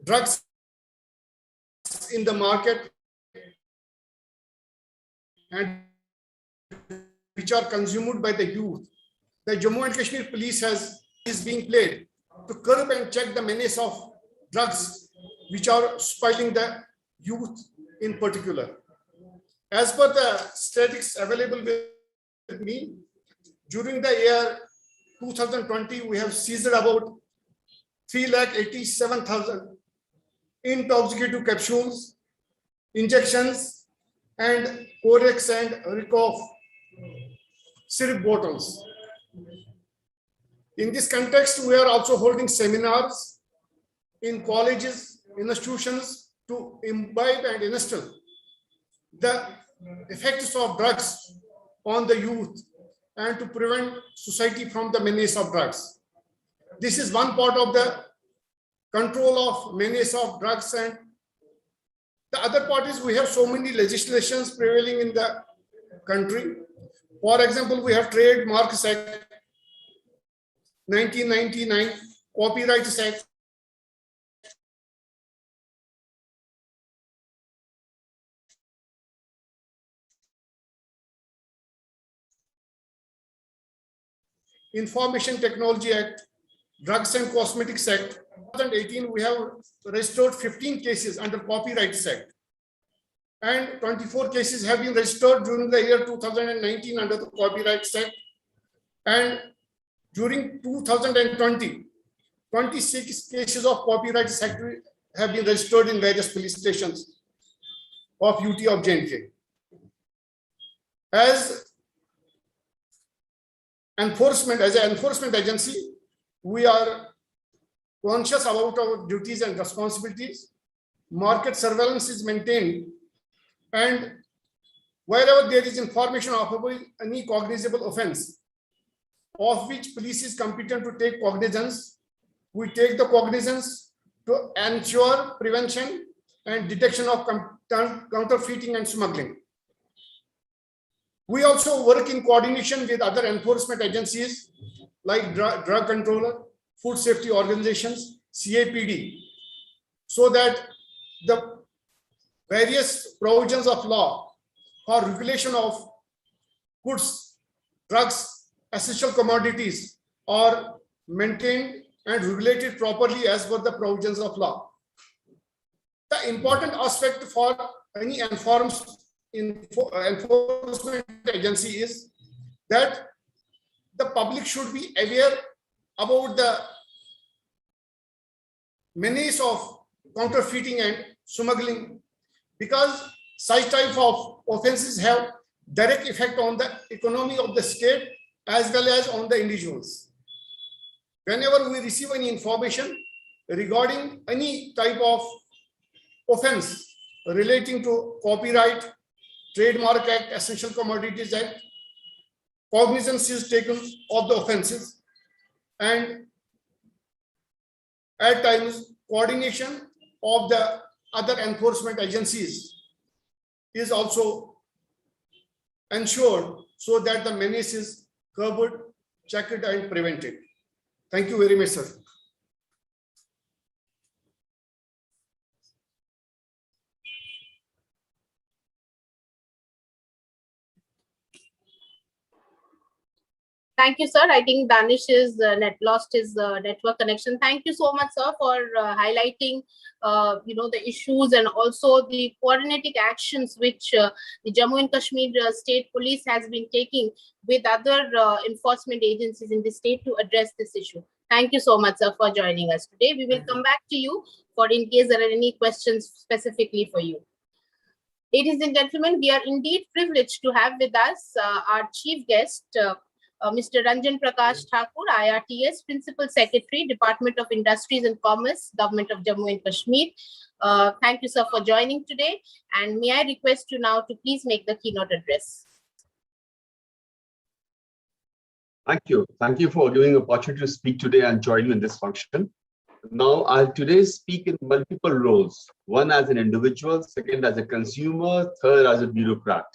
drugs in the market and which are consumed by the youth, the Jammu and Kashmir Police is being played to curb and check the menace of drugs which are spoiling the youth in particular. As per the statistics available with me, during the year 2020, we have seized about 387,000 intoxicating capsules, injections, and Corex and Ricoff syrup bottles. In this context, we are also holding seminars in colleges, institutions to imbibe and instill the effects of drugs on the youth and to prevent society from the menace of drugs. This is one part of the control of menace of drugs, and the other part is we have so many legislations prevailing in the country. For example, we have Trademarks Act 1999, Copyright Act, Information Technology Act, Drugs and Cosmetics Act. 2018, we have registered 15 cases under Copyright Act, and 24 cases have been registered during the year 2019 under the Copyright Act, and during 2020, 26 cases of Copyright Act have been registered in various police stations of UT of J&K. As an enforcement agency, we are conscious about our duties and responsibilities. Market surveillance is maintained, and wherever there is information of any cognizable offense of which police is competent to take cognizance, we take the cognizance to ensure prevention and detection of counterfeiting and smuggling. We also work in coordination with other enforcement agencies like drug controller, food safety organizations, CAPD, so that the various provisions of law for regulation of goods, drugs, essential commodities are maintained and regulated properly as per the provisions of law. The important aspect for any enforcement agency is that the public should be aware about the menace of counterfeiting and smuggling, because such type of offenses have direct effect on the economy of the state as well as on the individuals. Whenever we receive any information regarding any type of offense relating to Copyright, Trademark Act, Essential Commodities Act, cognizance is taken of the offenses, and at times coordination of the other enforcement agencies is also ensured so that the menace is curb it, check it, and prevent it. Thank you very much, sir. Thank you, sir. I think Danish is lost his network connection. Thank you so much, sir, for highlighting, the issues and also the coordinating actions which the Jammu and Kashmir State Police has been taking with other enforcement agencies in the state to address this issue. Thank you so much, sir, for joining us today. We will come back to you for in case there are any questions specifically for you. Ladies and gentlemen, we are indeed privileged to have with us our chief guest, Mr. Ranjan Prakash Thakur, IRTS, Principal Secretary, Department of Industries and Commerce, Government of Jammu and Kashmir. Thank you, sir, for joining today. And may I request you now to please make the keynote address. Thank you. Thank you for giving the opportunity to speak today and join you in this function. Now, I'll today speak in multiple roles. One as an individual, second as a consumer, third as a bureaucrat.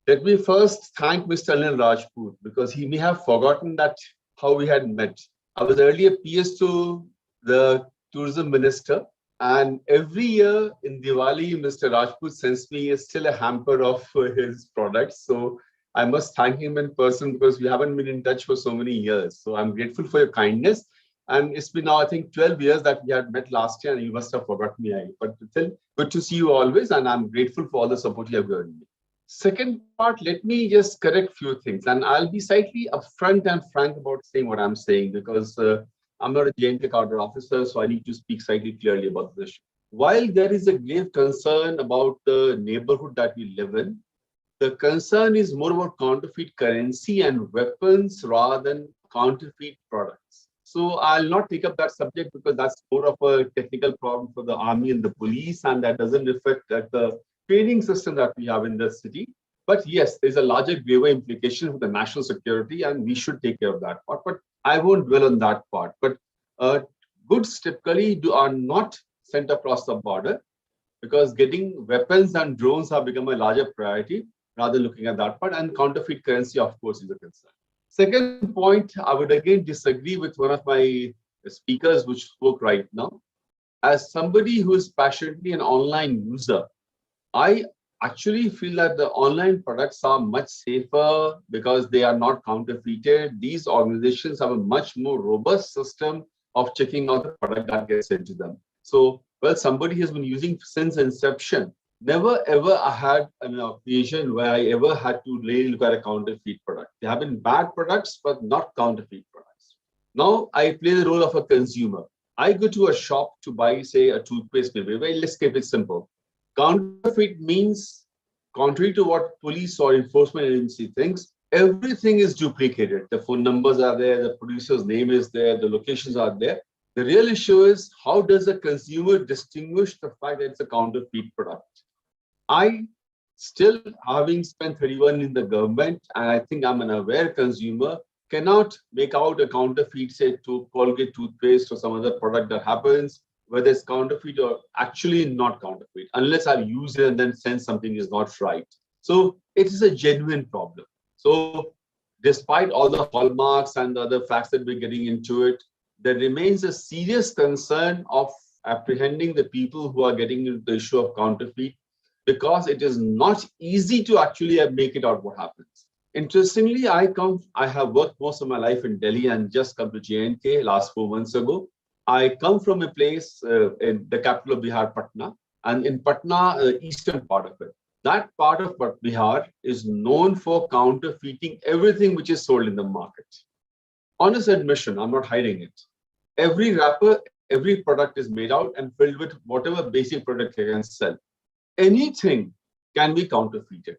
Let me first thank Mr. Anil Rajput because he may have forgotten that how we had met. I was earlier PS to the tourism minister, and every year in Diwali, Mr. Rajput sends me still a hamper of his products. So I must thank him in person because we haven't been in touch for so many years. So I'm grateful for your kindness. And it's been now, I think, 12 years that we had met last year, and you must have forgotten me. But still, good to see you always, and I'm grateful for all the support you have given me. Second part, let me just correct a few things, and I'll be slightly upfront and frank about saying what I'm saying because I'm not a J&K counter officer, so I need to speak slightly clearly about this issue. While there is a grave concern about the neighborhood that we live in, the concern is more about counterfeit currency and weapons rather than counterfeit products. So I'll not take up that subject because that's more of a technical problem for the army and the police, and that doesn't affect the training system that we have in the city. But yes, there's a larger graver implication for the national security, and we should take care of that part. But I won't dwell on that part. But goods typically are not sent across the border because getting weapons and drones have become a larger priority rather than looking at that part. And counterfeit currency, of course, is a concern. Second point, I would again disagree with one of my speakers which spoke right now. As somebody who is passionately an online user, I actually feel that the online products are much safer because they are not counterfeited. These organizations have a much more robust system of checking out the product that gets sent to them. So, well, somebody has been using since inception. Never ever I had an occasion where I ever had to really look at a counterfeit product. They have been bad products, but not counterfeit products. Now I play the role of a consumer. I go to a shop to buy, say, a toothpaste, maybe. Well, let's keep it simple. Counterfeit means, contrary to what police or enforcement agency thinks, everything is duplicated. The phone numbers are there, the producer's name is there, the locations are there. The real issue is how does a consumer distinguish the fact that it's a counterfeit product? I still, having spent 31 in the government, and I think I'm an aware consumer, cannot make out a counterfeit, say, to Colgate toothpaste or some other product that happens, whether it's counterfeit or actually not counterfeit, unless I've used it and then sense something is not right. So it is a genuine problem. So despite all the hallmarks and the other facts that we're getting into it, there remains a serious concern of apprehending the people who are getting into the issue of counterfeit, because it is not easy to actually make it out what happens. Interestingly, I have worked most of my life in Delhi and just come to J&K last 4 months ago. I come from a place in the capital of Bihar, Patna, and in Patna, eastern part of it. That part of Bihar is known for counterfeiting everything which is sold in the market. Honest admission, I'm not hiding it. Every wrapper, every product is made out and filled with whatever basic product they can sell. Anything can be counterfeited.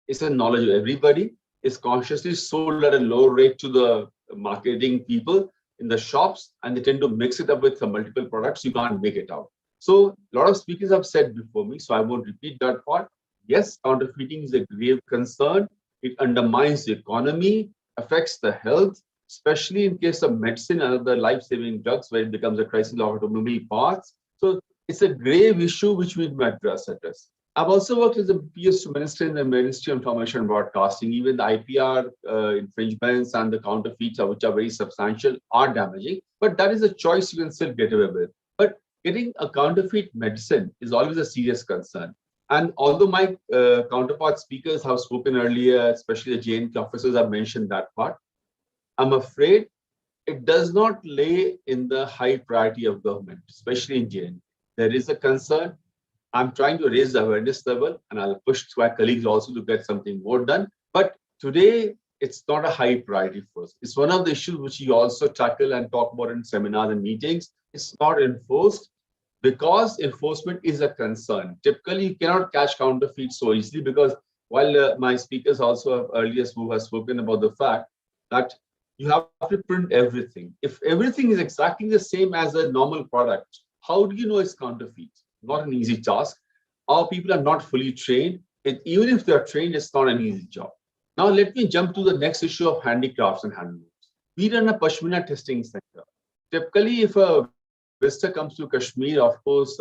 It's a knowledge of everybody. It's consciously sold at a low rate to the marketing people in the shops, and they tend to mix it up with some multiple products. You can't make it out. So a lot of speakers have said before me, so I won't repeat that part. Yes, counterfeiting is a grave concern. It undermines the economy, affects the health, especially in case of medicine and other life-saving drugs where it becomes a crisis of automobile parts. So it's a grave issue which we must address. I've also worked as a PS minister in the Ministry of Information and Broadcasting. Even the IPR infringements and the counterfeits, which are very substantial, are damaging. But that is a choice you can still get away with. But getting a counterfeit medicine is always a serious concern. And although my counterpart speakers have spoken earlier, especially the JNK officers have mentioned that part, I'm afraid it does not lay in the high priority of government, especially in JNK. There is a concern. I'm trying to raise the awareness level, and I'll push to my colleagues also to get something more done. But today, it's not a high priority for us. It's one of the issues which you also tackle and talk about in seminars and meetings. It's not enforced because enforcement is a concern. Typically, you cannot catch counterfeit so easily because while my speakers also have earlier who have spoken about the fact that you have to print everything. If everything is exactly the same as a normal product, how do you know it's counterfeit? Not an easy task. Our people are not fully trained. Even if they are trained, it's not an easy job. Now, let me jump to the next issue of handicrafts and handlooms. We run a Pashmina testing center. Typically, if a visitor comes to Kashmir, of course,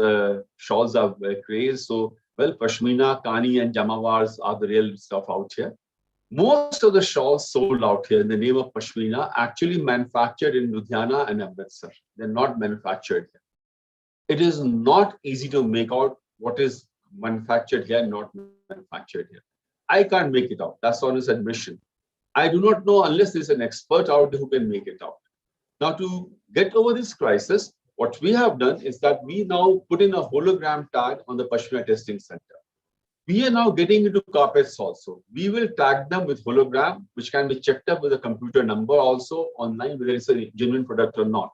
shawls are crazed. So, well, Pashmina, Kani, and Jamawars are the real stuff out here. Most of the shawls sold out here in the name of Pashmina actually manufactured in Ludhiana and Amritsar. They're not manufactured here. It is not easy to make out what is manufactured here and not manufactured here. I can't make it out. That's honest admission. I do not know unless there's an expert out there who can make it out. Now, to get over this crisis, what we have done is that we now put in a hologram tag on the Pashmina Testing Center. We are now getting into carpets also. We will tag them with hologram, which can be checked up with a computer number also online, whether it's a genuine product or not.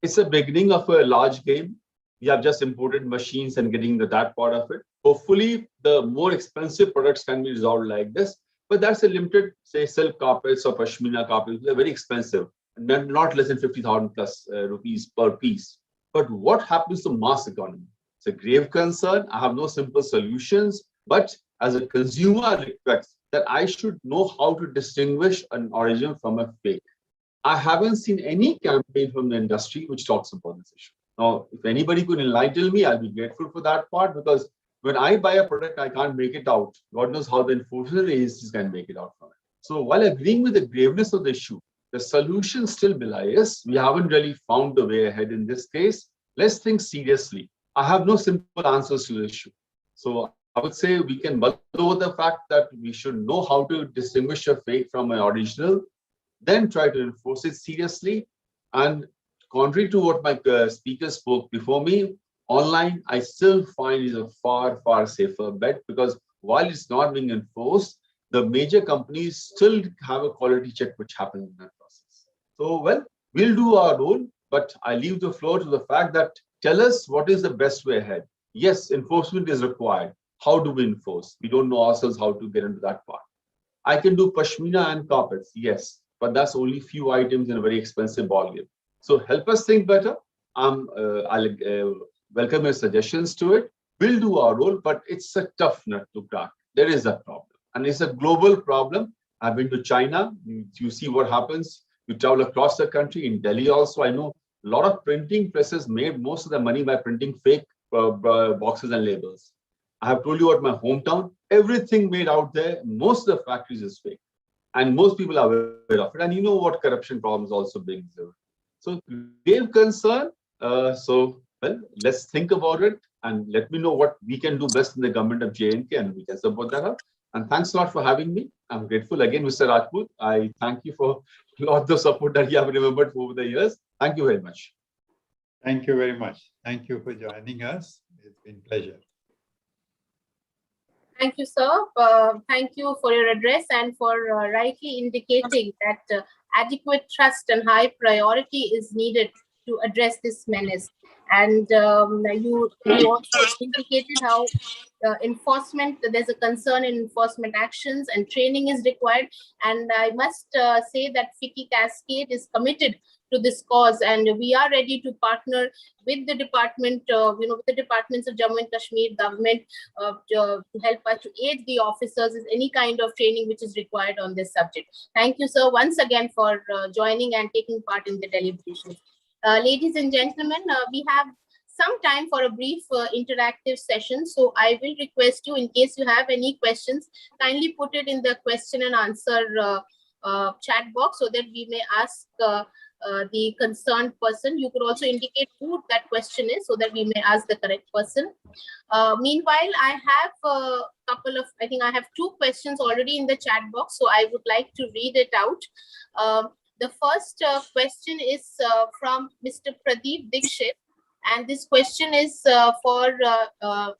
It's a beginning of a large game. We have just imported machines and getting that part of it. Hopefully, the more expensive products can be resolved like this, but that's a limited, say, silk carpets or Pashmina carpets. They're very expensive, and not less than 50,000 plus rupees per piece. But what happens to mass economy? It's a grave concern. I have no simple solutions, but as a consumer, I request that I should know how to distinguish an original from a fake. I haven't seen any campaign from the industry which talks about this issue. Now, if anybody could enlighten me, I'll be grateful for that part, because when I buy a product, I can't make it out. God knows how the enforcement agencies can make it out from it. So while agreeing with the graveness of the issue, the solution still belies. We haven't really found the way ahead in this case. Let's think seriously. I have no simple answers to the issue. So I would say we can mull over the fact that we should know how to distinguish a fake from an original, then try to enforce it seriously. And contrary to what my speaker spoke before me, online, I still find is a far, far safer bet, because while it's not being enforced, the major companies still have a quality check which happens in that process. So, well, we'll do our role, but I leave the floor to the fact that tell us what is the best way ahead. Yes, enforcement is required. How do we enforce? We don't know ourselves how to get into that part. I can do Pashmina and carpets, yes, but that's only few items in a very expensive ballgame. So help us think better. I'll welcome your suggestions to it. We'll do our role, but it's a tough nut to crack. There is a problem, and it's a global problem. I've been to China. You see what happens. You travel across the country. In Delhi also, I know a lot of printing presses made most of the money by printing fake boxes and labels. I have told you about my hometown. Everything made out there, most of the factories is fake. And most people are aware of it. And you know what corruption problems also brings there. So grave concern. Well, let's think about it and let me know what we can do best in the government of JNK, and we can support that up. And thanks a lot for having me. I'm grateful again, Mr. Rajput. I thank you for a lot of support that you have remembered over the years. Thank you very much. Thank you very much. Thank you for joining us. It's been a pleasure. Thank you, sir. Thank you for your address and for rightly indicating that adequate trust and high priority is needed to address this menace. And you also indicated how enforcement, there's a concern in enforcement actions and training is required. And I must say that FICCI Cascade is committed to this cause, and we are ready to partner with the department, with the departments of Jammu and Kashmir government to help us to aid the officers in any kind of training which is required on this subject. Thank you, sir, once again for joining and taking part in the deliberations. Ladies and gentlemen, we have some time for a brief interactive session. So I will request you, in case you have any questions, kindly put it in the question and answer chat box so that we may ask the concerned person. You could also indicate who that question is so that we may ask the correct person. Meanwhile, I have a couple of, I think I have 2 questions already in the chat box, so I would like to read it out. The first question is from Mr. Pradeep Dikshit, and this question is for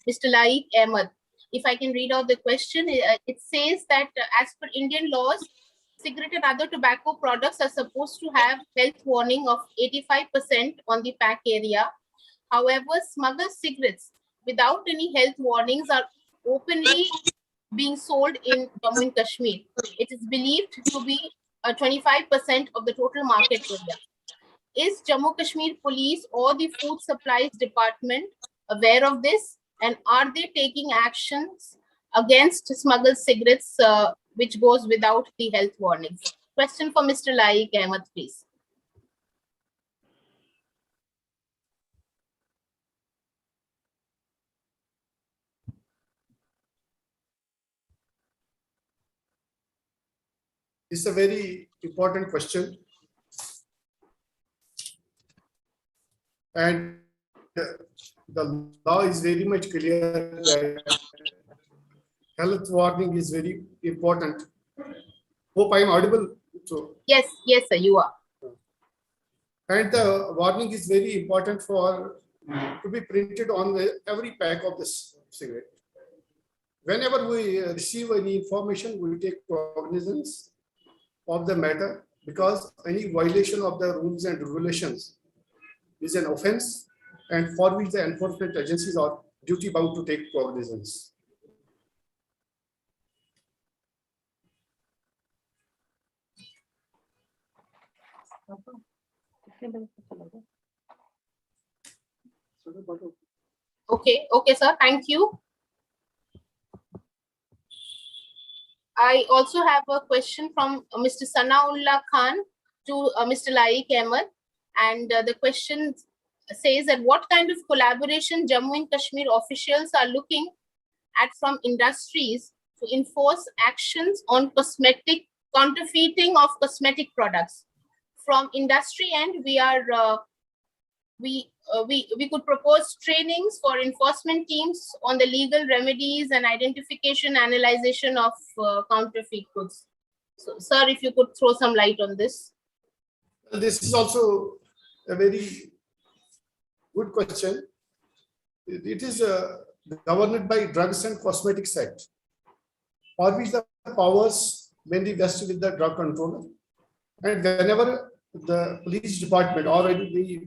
Mr. Laik Ahmed. If I can read out the question, it says that as per Indian laws, cigarette and other tobacco products are supposed to have health warning of 85% on the pack area. However, smuggled cigarettes without any health warnings are openly being sold in Jammu and Kashmir. It is believed to be 25% of the total market area. Is Jammu Kashmir Police or the Food Supplies Department aware of this, and are they taking actions against smuggled cigarettes which goes without the health warnings? Question for Mr. Laik Ahmed, please. It's a very important question. And the law is very much clear that health warning is very important. Hope I am audible. So, yes, sir, you are. And the warning is very important for to be printed on every pack of this cigarette. Whenever we receive any information, we take cognizance of the matter, because any violation of the rules and regulations is an offense, and for which the enforcement agencies are duty bound to take cognizance. Okay, sir, thank you. I also have a question from Mr. Sanaullah Khan to Mr. Laik Ahmed, and the question says that what kind of collaboration Jammu and Kashmir officials are looking at from industries to enforce actions on counterfeiting of cosmetic products. From industry end, we could propose trainings for enforcement teams on the legal remedies and identification, analyzation of counterfeit goods. So, sir, if you could throw some light on this. This is also a very good question. It is governed by Drugs and Cosmetics Act, for which the powers mainly vested with the drug controller. And whenever the police department or the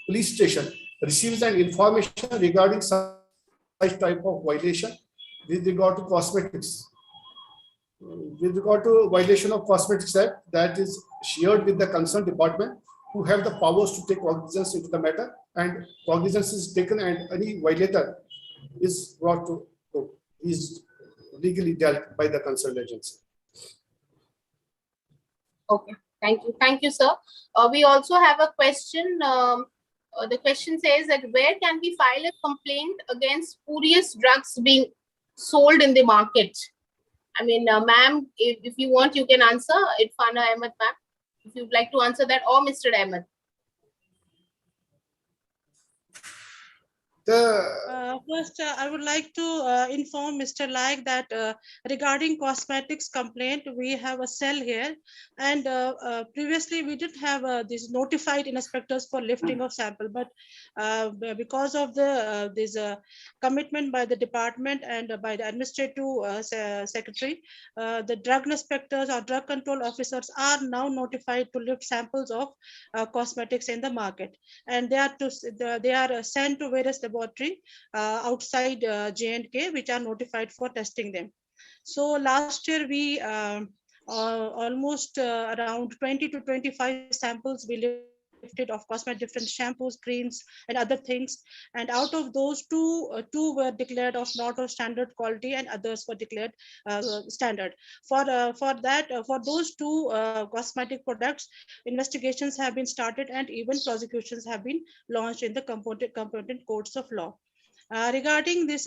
police station receives an information regarding such type of violation with regard to cosmetics, with regard to violation of Cosmetics Act, that is shared with the concerned department, who have the powers to take cognizance into the matter, and cognizance is taken, and any violator is brought to court, is legally dealt by the concerned agency. Okay, thank you, sir. We also have a question. The question says that where can we file a complaint against spurious drugs being sold in the market? I mean, ma'am, if you want, you can answer it, Fana Ahmed, ma'am, if you'd like to answer that, or Mr. Ahmed. First, I would like to inform Mr. Laik that regarding cosmetics complaint, we have a cell here, and previously we didn't have these notified inspectors for lifting of sample, but because of the this commitment by the department and by the administrative secretary, the drug inspectors or drug control officers are now notified to lift samples of cosmetics in the market, and they are sent to various laboratory outside J&K, which are notified for testing them. So last year we almost around 20 to 25 samples we of cosmetic, different shampoos, creams, and other things. And out of those, two were declared of not of standard quality, and others were declared standard. For those two cosmetic products, investigations have been started, and even prosecutions have been launched in the competent courts of law. Regarding this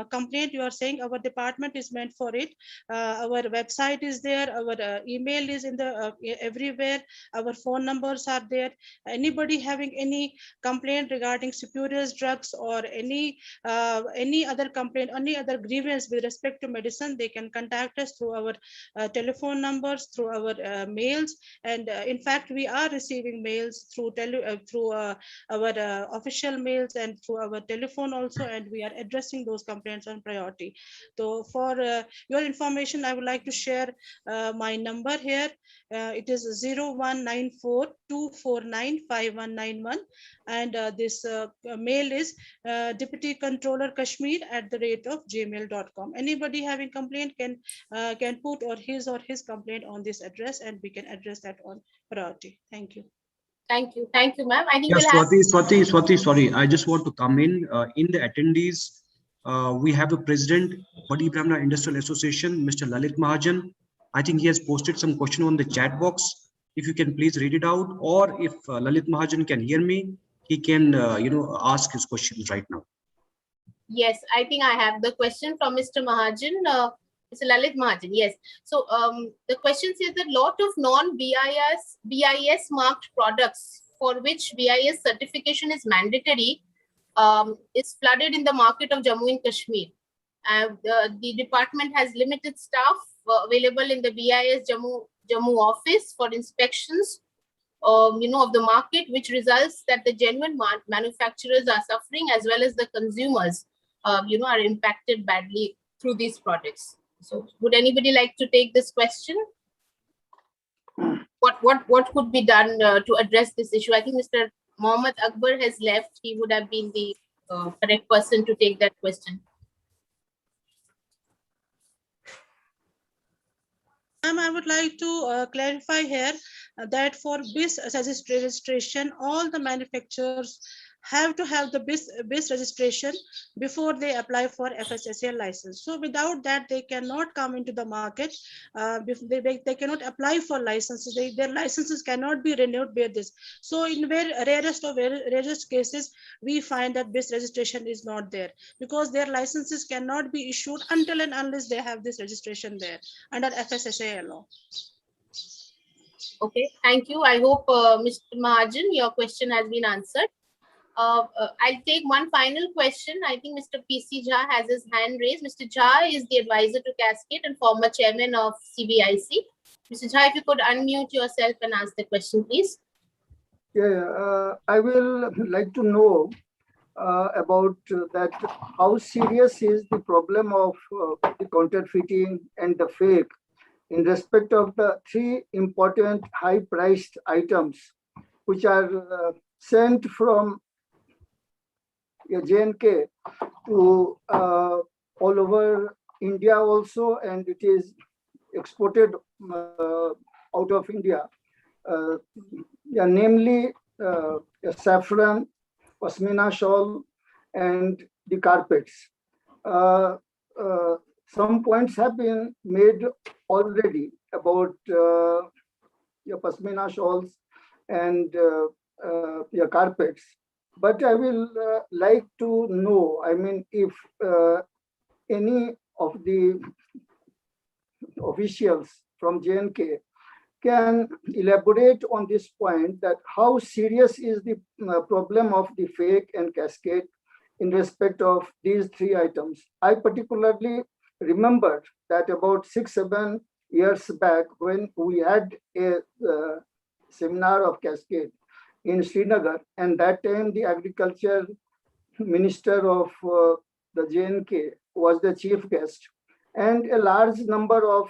complaint, you are saying our department is meant for it. Our website is there. Our email is in the everywhere. Our phone numbers are there. Anybody having any complaint regarding spurious drugs or any other complaint, any other grievance with respect to medicine, they can contact us through our telephone numbers, through our mails. And in fact, we are receiving mails through our official mails and through our telephone also, and we are addressing those complaints on priority. So for your information, I would like to share my number here. It is 0194-249-5191, and this mail is Deputy Controller Kashmir @gmail.com. Anybody having complaint can put his complaint on this address, and we can address that on priority. Thank you. Thank you, ma'am. I think yes, we'll have Swati, sorry, I just want to come in the attendees. We have the president, Badi Brahmana Industrial Association, Mr. Lalit Mahajan. I think he has posted some question on the chat box. If you can please read it out, or if Lalit Mahajan can hear me, he can ask his questions right now. Yes, I think I have the question from Mr. Mahajan. Mr. Lalit Mahajan, yes. So the question says that lot of non-BIS marked products for which BIS certification is mandatory is flooded in the market of Jammu and Kashmir. The department has limited staff available in the BIS Jammu office for inspections of the market, which results that the genuine manufacturers are suffering, as well as the consumers are impacted badly through these products. So would anybody like to take this question? What could be done to address this issue? I think Mr. Mohammed Akbar has left. He would have been the correct person to take that question. I would like to clarify here that for BIS registration, all the manufacturers have to have the BIS registration before they apply for FSSAI license. So without that, they cannot come into the market. They cannot apply for licenses. Their licenses cannot be renewed by this. So in rarest cases, we find that BIS registration is not there, because their licenses cannot be issued until and unless they have this registration there under FSSAI law. Okay, thank you. I hope, Mr. Mahajan, your question has been answered. I'll take one final question. I think Mr. PC Jha has his hand raised. Mr. Jha is the advisor to Cascade and former chairman of CBIC. Mr. Jha, if you could unmute yourself and ask the question, please. Yeah, I will like to know about that. How serious is the problem of the counterfeiting and the fake in respect of the three important high-priced items which are sent from J&K to all over India also, and it is exported out of India. Namely saffron, Pashmina shawl, and the carpets. Some points have been made already about Pashmina shawls and carpets. But I will like to know, I mean, if any of the officials from J&K can elaborate on this point, that how serious is the problem of the fake and cascade in respect of these three items. I particularly remember that about 6-7 years back, when we had a seminar of cascade in Srinagar, and that time the agriculture minister of the J&K was the chief guest, and a large number of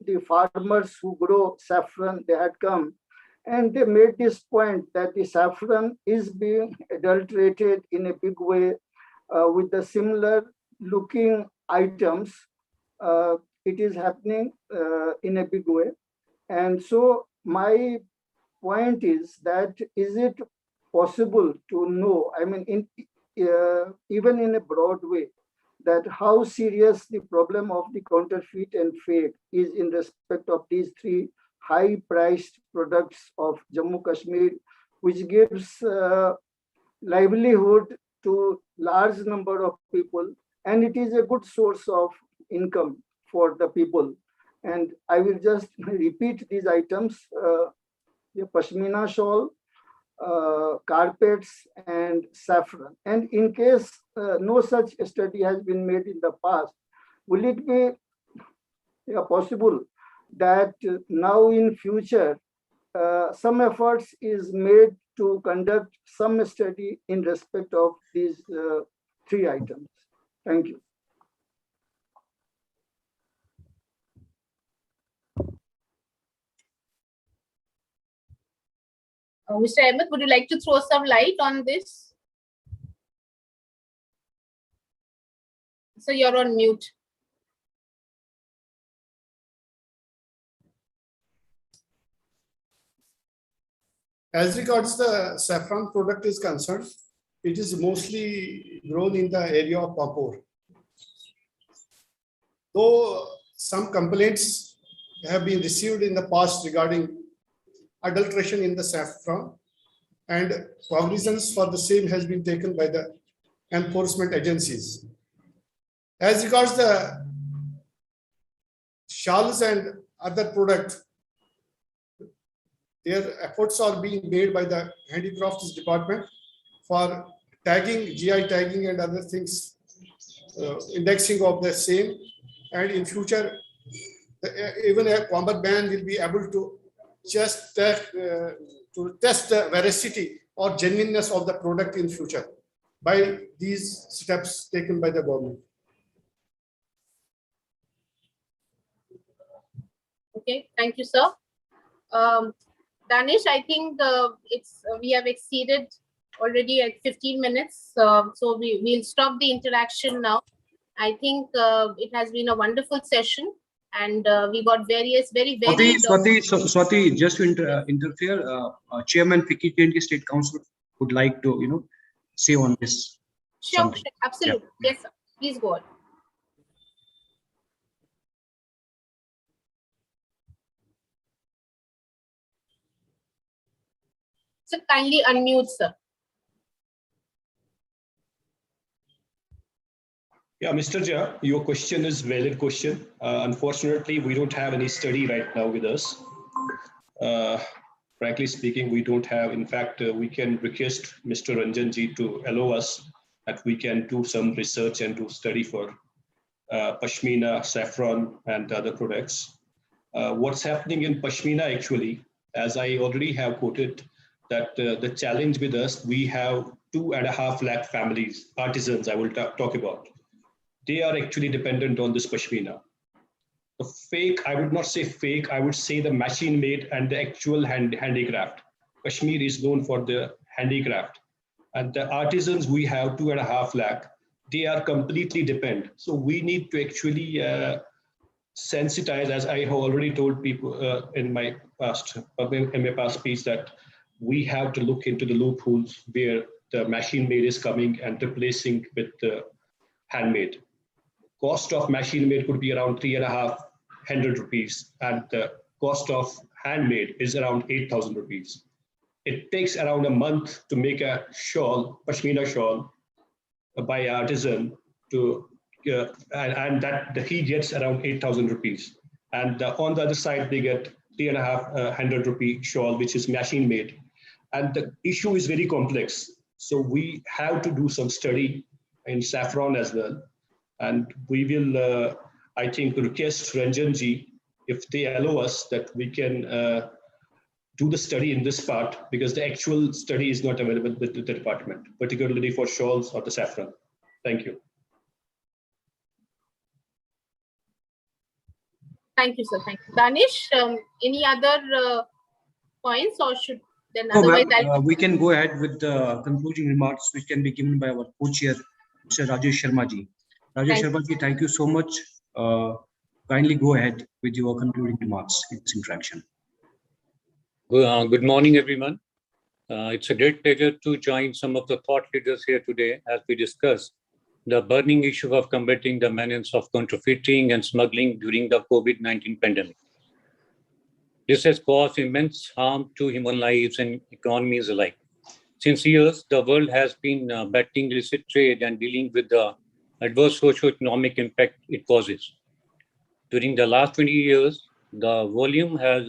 the farmers who grow saffron, they had come, and they made this point that the saffron is being adulterated in a big way with the similar looking items. It is happening in a big way. And so my point is that is it possible to know, I mean, even in a broad way, that how serious the problem of the counterfeit and fake is in respect of these three high-priced products of Jammu Kashmir, which gives livelihood to large number of people, and it is a good source of income for the people. And I will just repeat these items: Pashmina shawl, carpets, and saffron. And in case no such study has been made in the past, will it be possible that now in future some efforts is made to conduct some study in respect of these three items? Thank you. Mr. Ahmed, would you like to throw some light on this? So you're on mute. As regards the saffron product is concerned, it is mostly grown in the area of Papur. Though some complaints have been received in the past regarding adulteration in the saffron, and cognizance for the same has been taken by the enforcement agencies. As regards the shawls and other products, their efforts are being made by the handicrafts department for tagging, GI tagging and other things, indexing of the same. And in future, even a combat ban will be able to just test the veracity or genuineness of the product in future by these steps taken by the government. Okay, thank you, sir. Danish, I think we have exceeded already at 15 minutes, so we'll stop the interaction now. I think it has been a wonderful session, and we got various very Swati, just to interfere, Chairman Ficky K State Council would like to say on this. Sure, absolutely. Yeah. Yes, sir. Please go on. So kindly unmute, sir. Yeah, Mr. Jha, your question is valid question. Unfortunately, we don't have any study right now with us. Frankly speaking, we don't have. In fact, we can request Mr. Ranjanji to allow us that we can do some research and do study for Pashmina, saffron, and other products. What's happening in Pashmina actually, as I already have quoted, that the challenge with us, we have 2.5 lakh families, artisans I will talk about. They are actually dependent on this Pashmina. The fake, I would not say fake, I would say the machine made and the actual handicraft. Kashmir is known for the handicraft. And the artisans we have 2.5 lakh, they are completely dependent. So we need to actually sensitize, as I have already told people in my past speech, that we have to look into the loopholes where the machine made is coming and replacing with the handmade. Cost of machine made could be around 3,500 rupees, and the cost of handmade is around 8,000 rupees. It takes around a month to make a shawl, Pashmina shawl, by artisan to, and that he gets around 8,000 rupees. And on the other side, they get 3,500 rupee shawl, which is machine made. And the issue is very complex. So we have to do some study in saffron as well. And we will, I think, request Ranjanji, if they allow us, that we can do the study in this part, because the actual study is not available with the department, particularly for shawls or the saffron. Thank you. Thank you, sir. Thank you. Danish, any other points, or should then otherwise we can go ahead with the concluding remarks, which can be given by our co-chair, Mr. Rajesh Sharma ji. Rajesh Sharma ji, thank you so much. Kindly go ahead with your concluding remarks in this interaction. Good morning, everyone. It's a great pleasure to join some of the thought leaders here today as we discuss the burning issue of combating the menace of counterfeiting and smuggling during the COVID-19 pandemic. This has caused immense harm to human lives and economies alike. Since years, the world has been battling illicit trade and dealing with the adverse socio-economic impact it causes. During the last 20 years, the volume has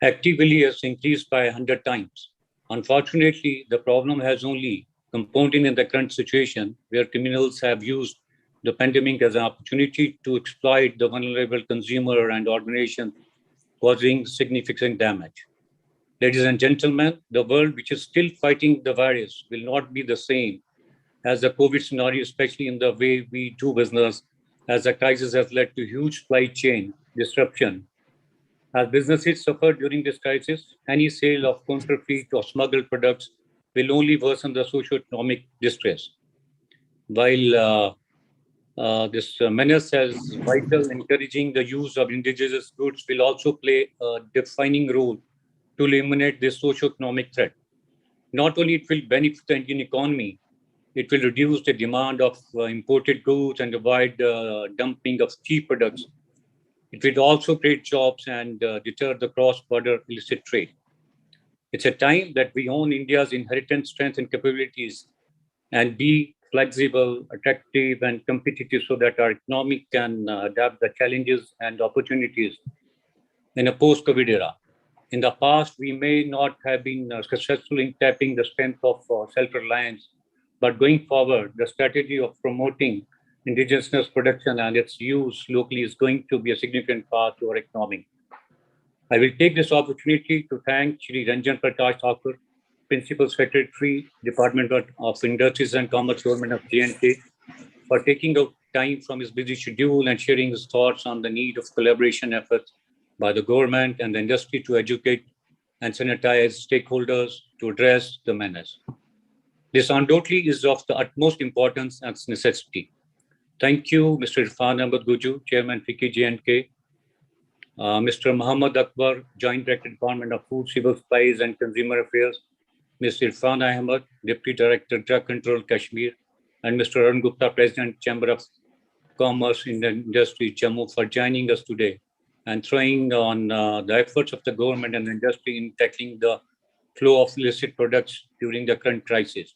actively has increased by 100 times. Unfortunately, the problem has only compounded in the current situation where criminals have used the pandemic as an opportunity to exploit the vulnerable consumer and organizations, causing significant damage. Ladies and gentlemen, the world which is still fighting the virus will not be the same as the COVID scenario, especially in the way we do business, as the crisis has led to huge supply chain disruption. As businesses suffer during this crisis, any sale of counterfeit or smuggled products will only worsen the socio-economic distress. While this menace as vital, encouraging the use of indigenous goods will also play a defining role to eliminate this socio-economic threat. Not only it will benefit the Indian economy, it will reduce the demand of imported goods and avoid dumping of cheap products. It will also create jobs and deter the cross-border illicit trade. It's a time that we own India's inherent strengths and capabilities and be flexible, attractive, and competitive so that our economy can adapt the challenges and opportunities in a post-COVID era. In the past, we may not have been successful in tapping the strength of self-reliance, but going forward, the strategy of promoting indigenous production and its use locally is going to be a significant part to our economy. I will take this opportunity to thank Shri Ranjan Prakash Thakur, Principal Secretary, Department of Industries and Commerce, Government of J&K, for taking out time from his busy schedule and sharing his thoughts on the need of collaboration efforts by the government and the industry to educate and sanitize stakeholders to address the menace. This undoubtedly is of the utmost importance and necessity. Thank you, Mr. Irfan Ahmed Guju, Chairman FICCI J&K, Mr. Muhammad Akbar, Joint Director, Department of Food, Civil Supplies and Consumer Affairs, Mr. Irfan Ahmed, Deputy Director, Drug Control, Kashmir, and Mr. Arun Gupta, President, Chamber of Commerce in the Industry, Jammu, for joining us today and throwing on the efforts of the government and the industry in tackling the flow of illicit products during the current crisis.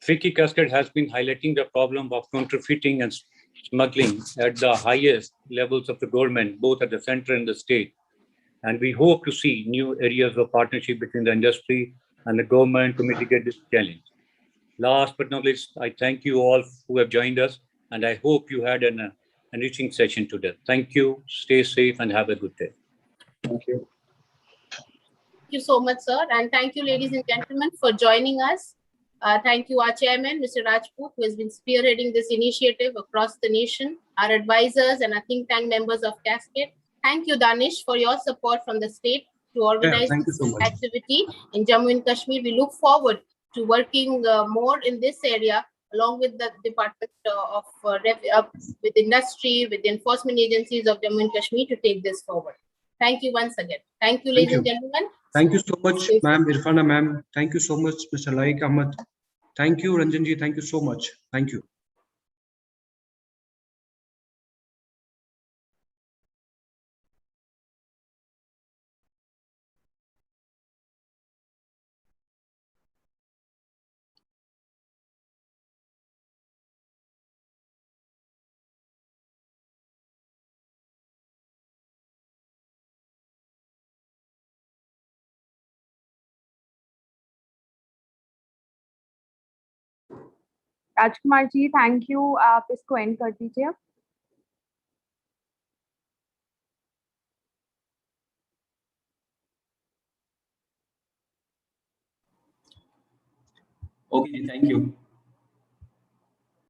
FICCI Cascade has been highlighting the problem of counterfeiting and smuggling at the highest levels of the government, both at the center and the state. And we hope to see new areas of partnership between the industry and the government to mitigate this challenge. Last but not least, I thank you all who have joined us, and I hope you had an enriching session today. Thank you, stay safe, and have a good day. Thank you. Thank you so much, sir. And thank you, ladies and gentlemen, for joining us. Thank you, our chairman, Mr. Rajput, who has been spearheading this initiative across the nation, our advisors and our think tank members of Cascade. Thank you, Danish, for your support from the state to organize this activity in Jammu and Kashmir. We look forward to working more in this area along with the Department of with industry, with the enforcement agencies of Jammu and Kashmir to take this forward. Thank you once again. Thank you, ladies and gentlemen. Thank you so much, ma'am, Irfana ma'am. Thank you so much, Mr. Laik Ahmed. Thank you, Ranjanji. Thank you so much. Thank you. Rajkumar ji, thank you, आप इसको and कर दीजिए। Okay, thank you.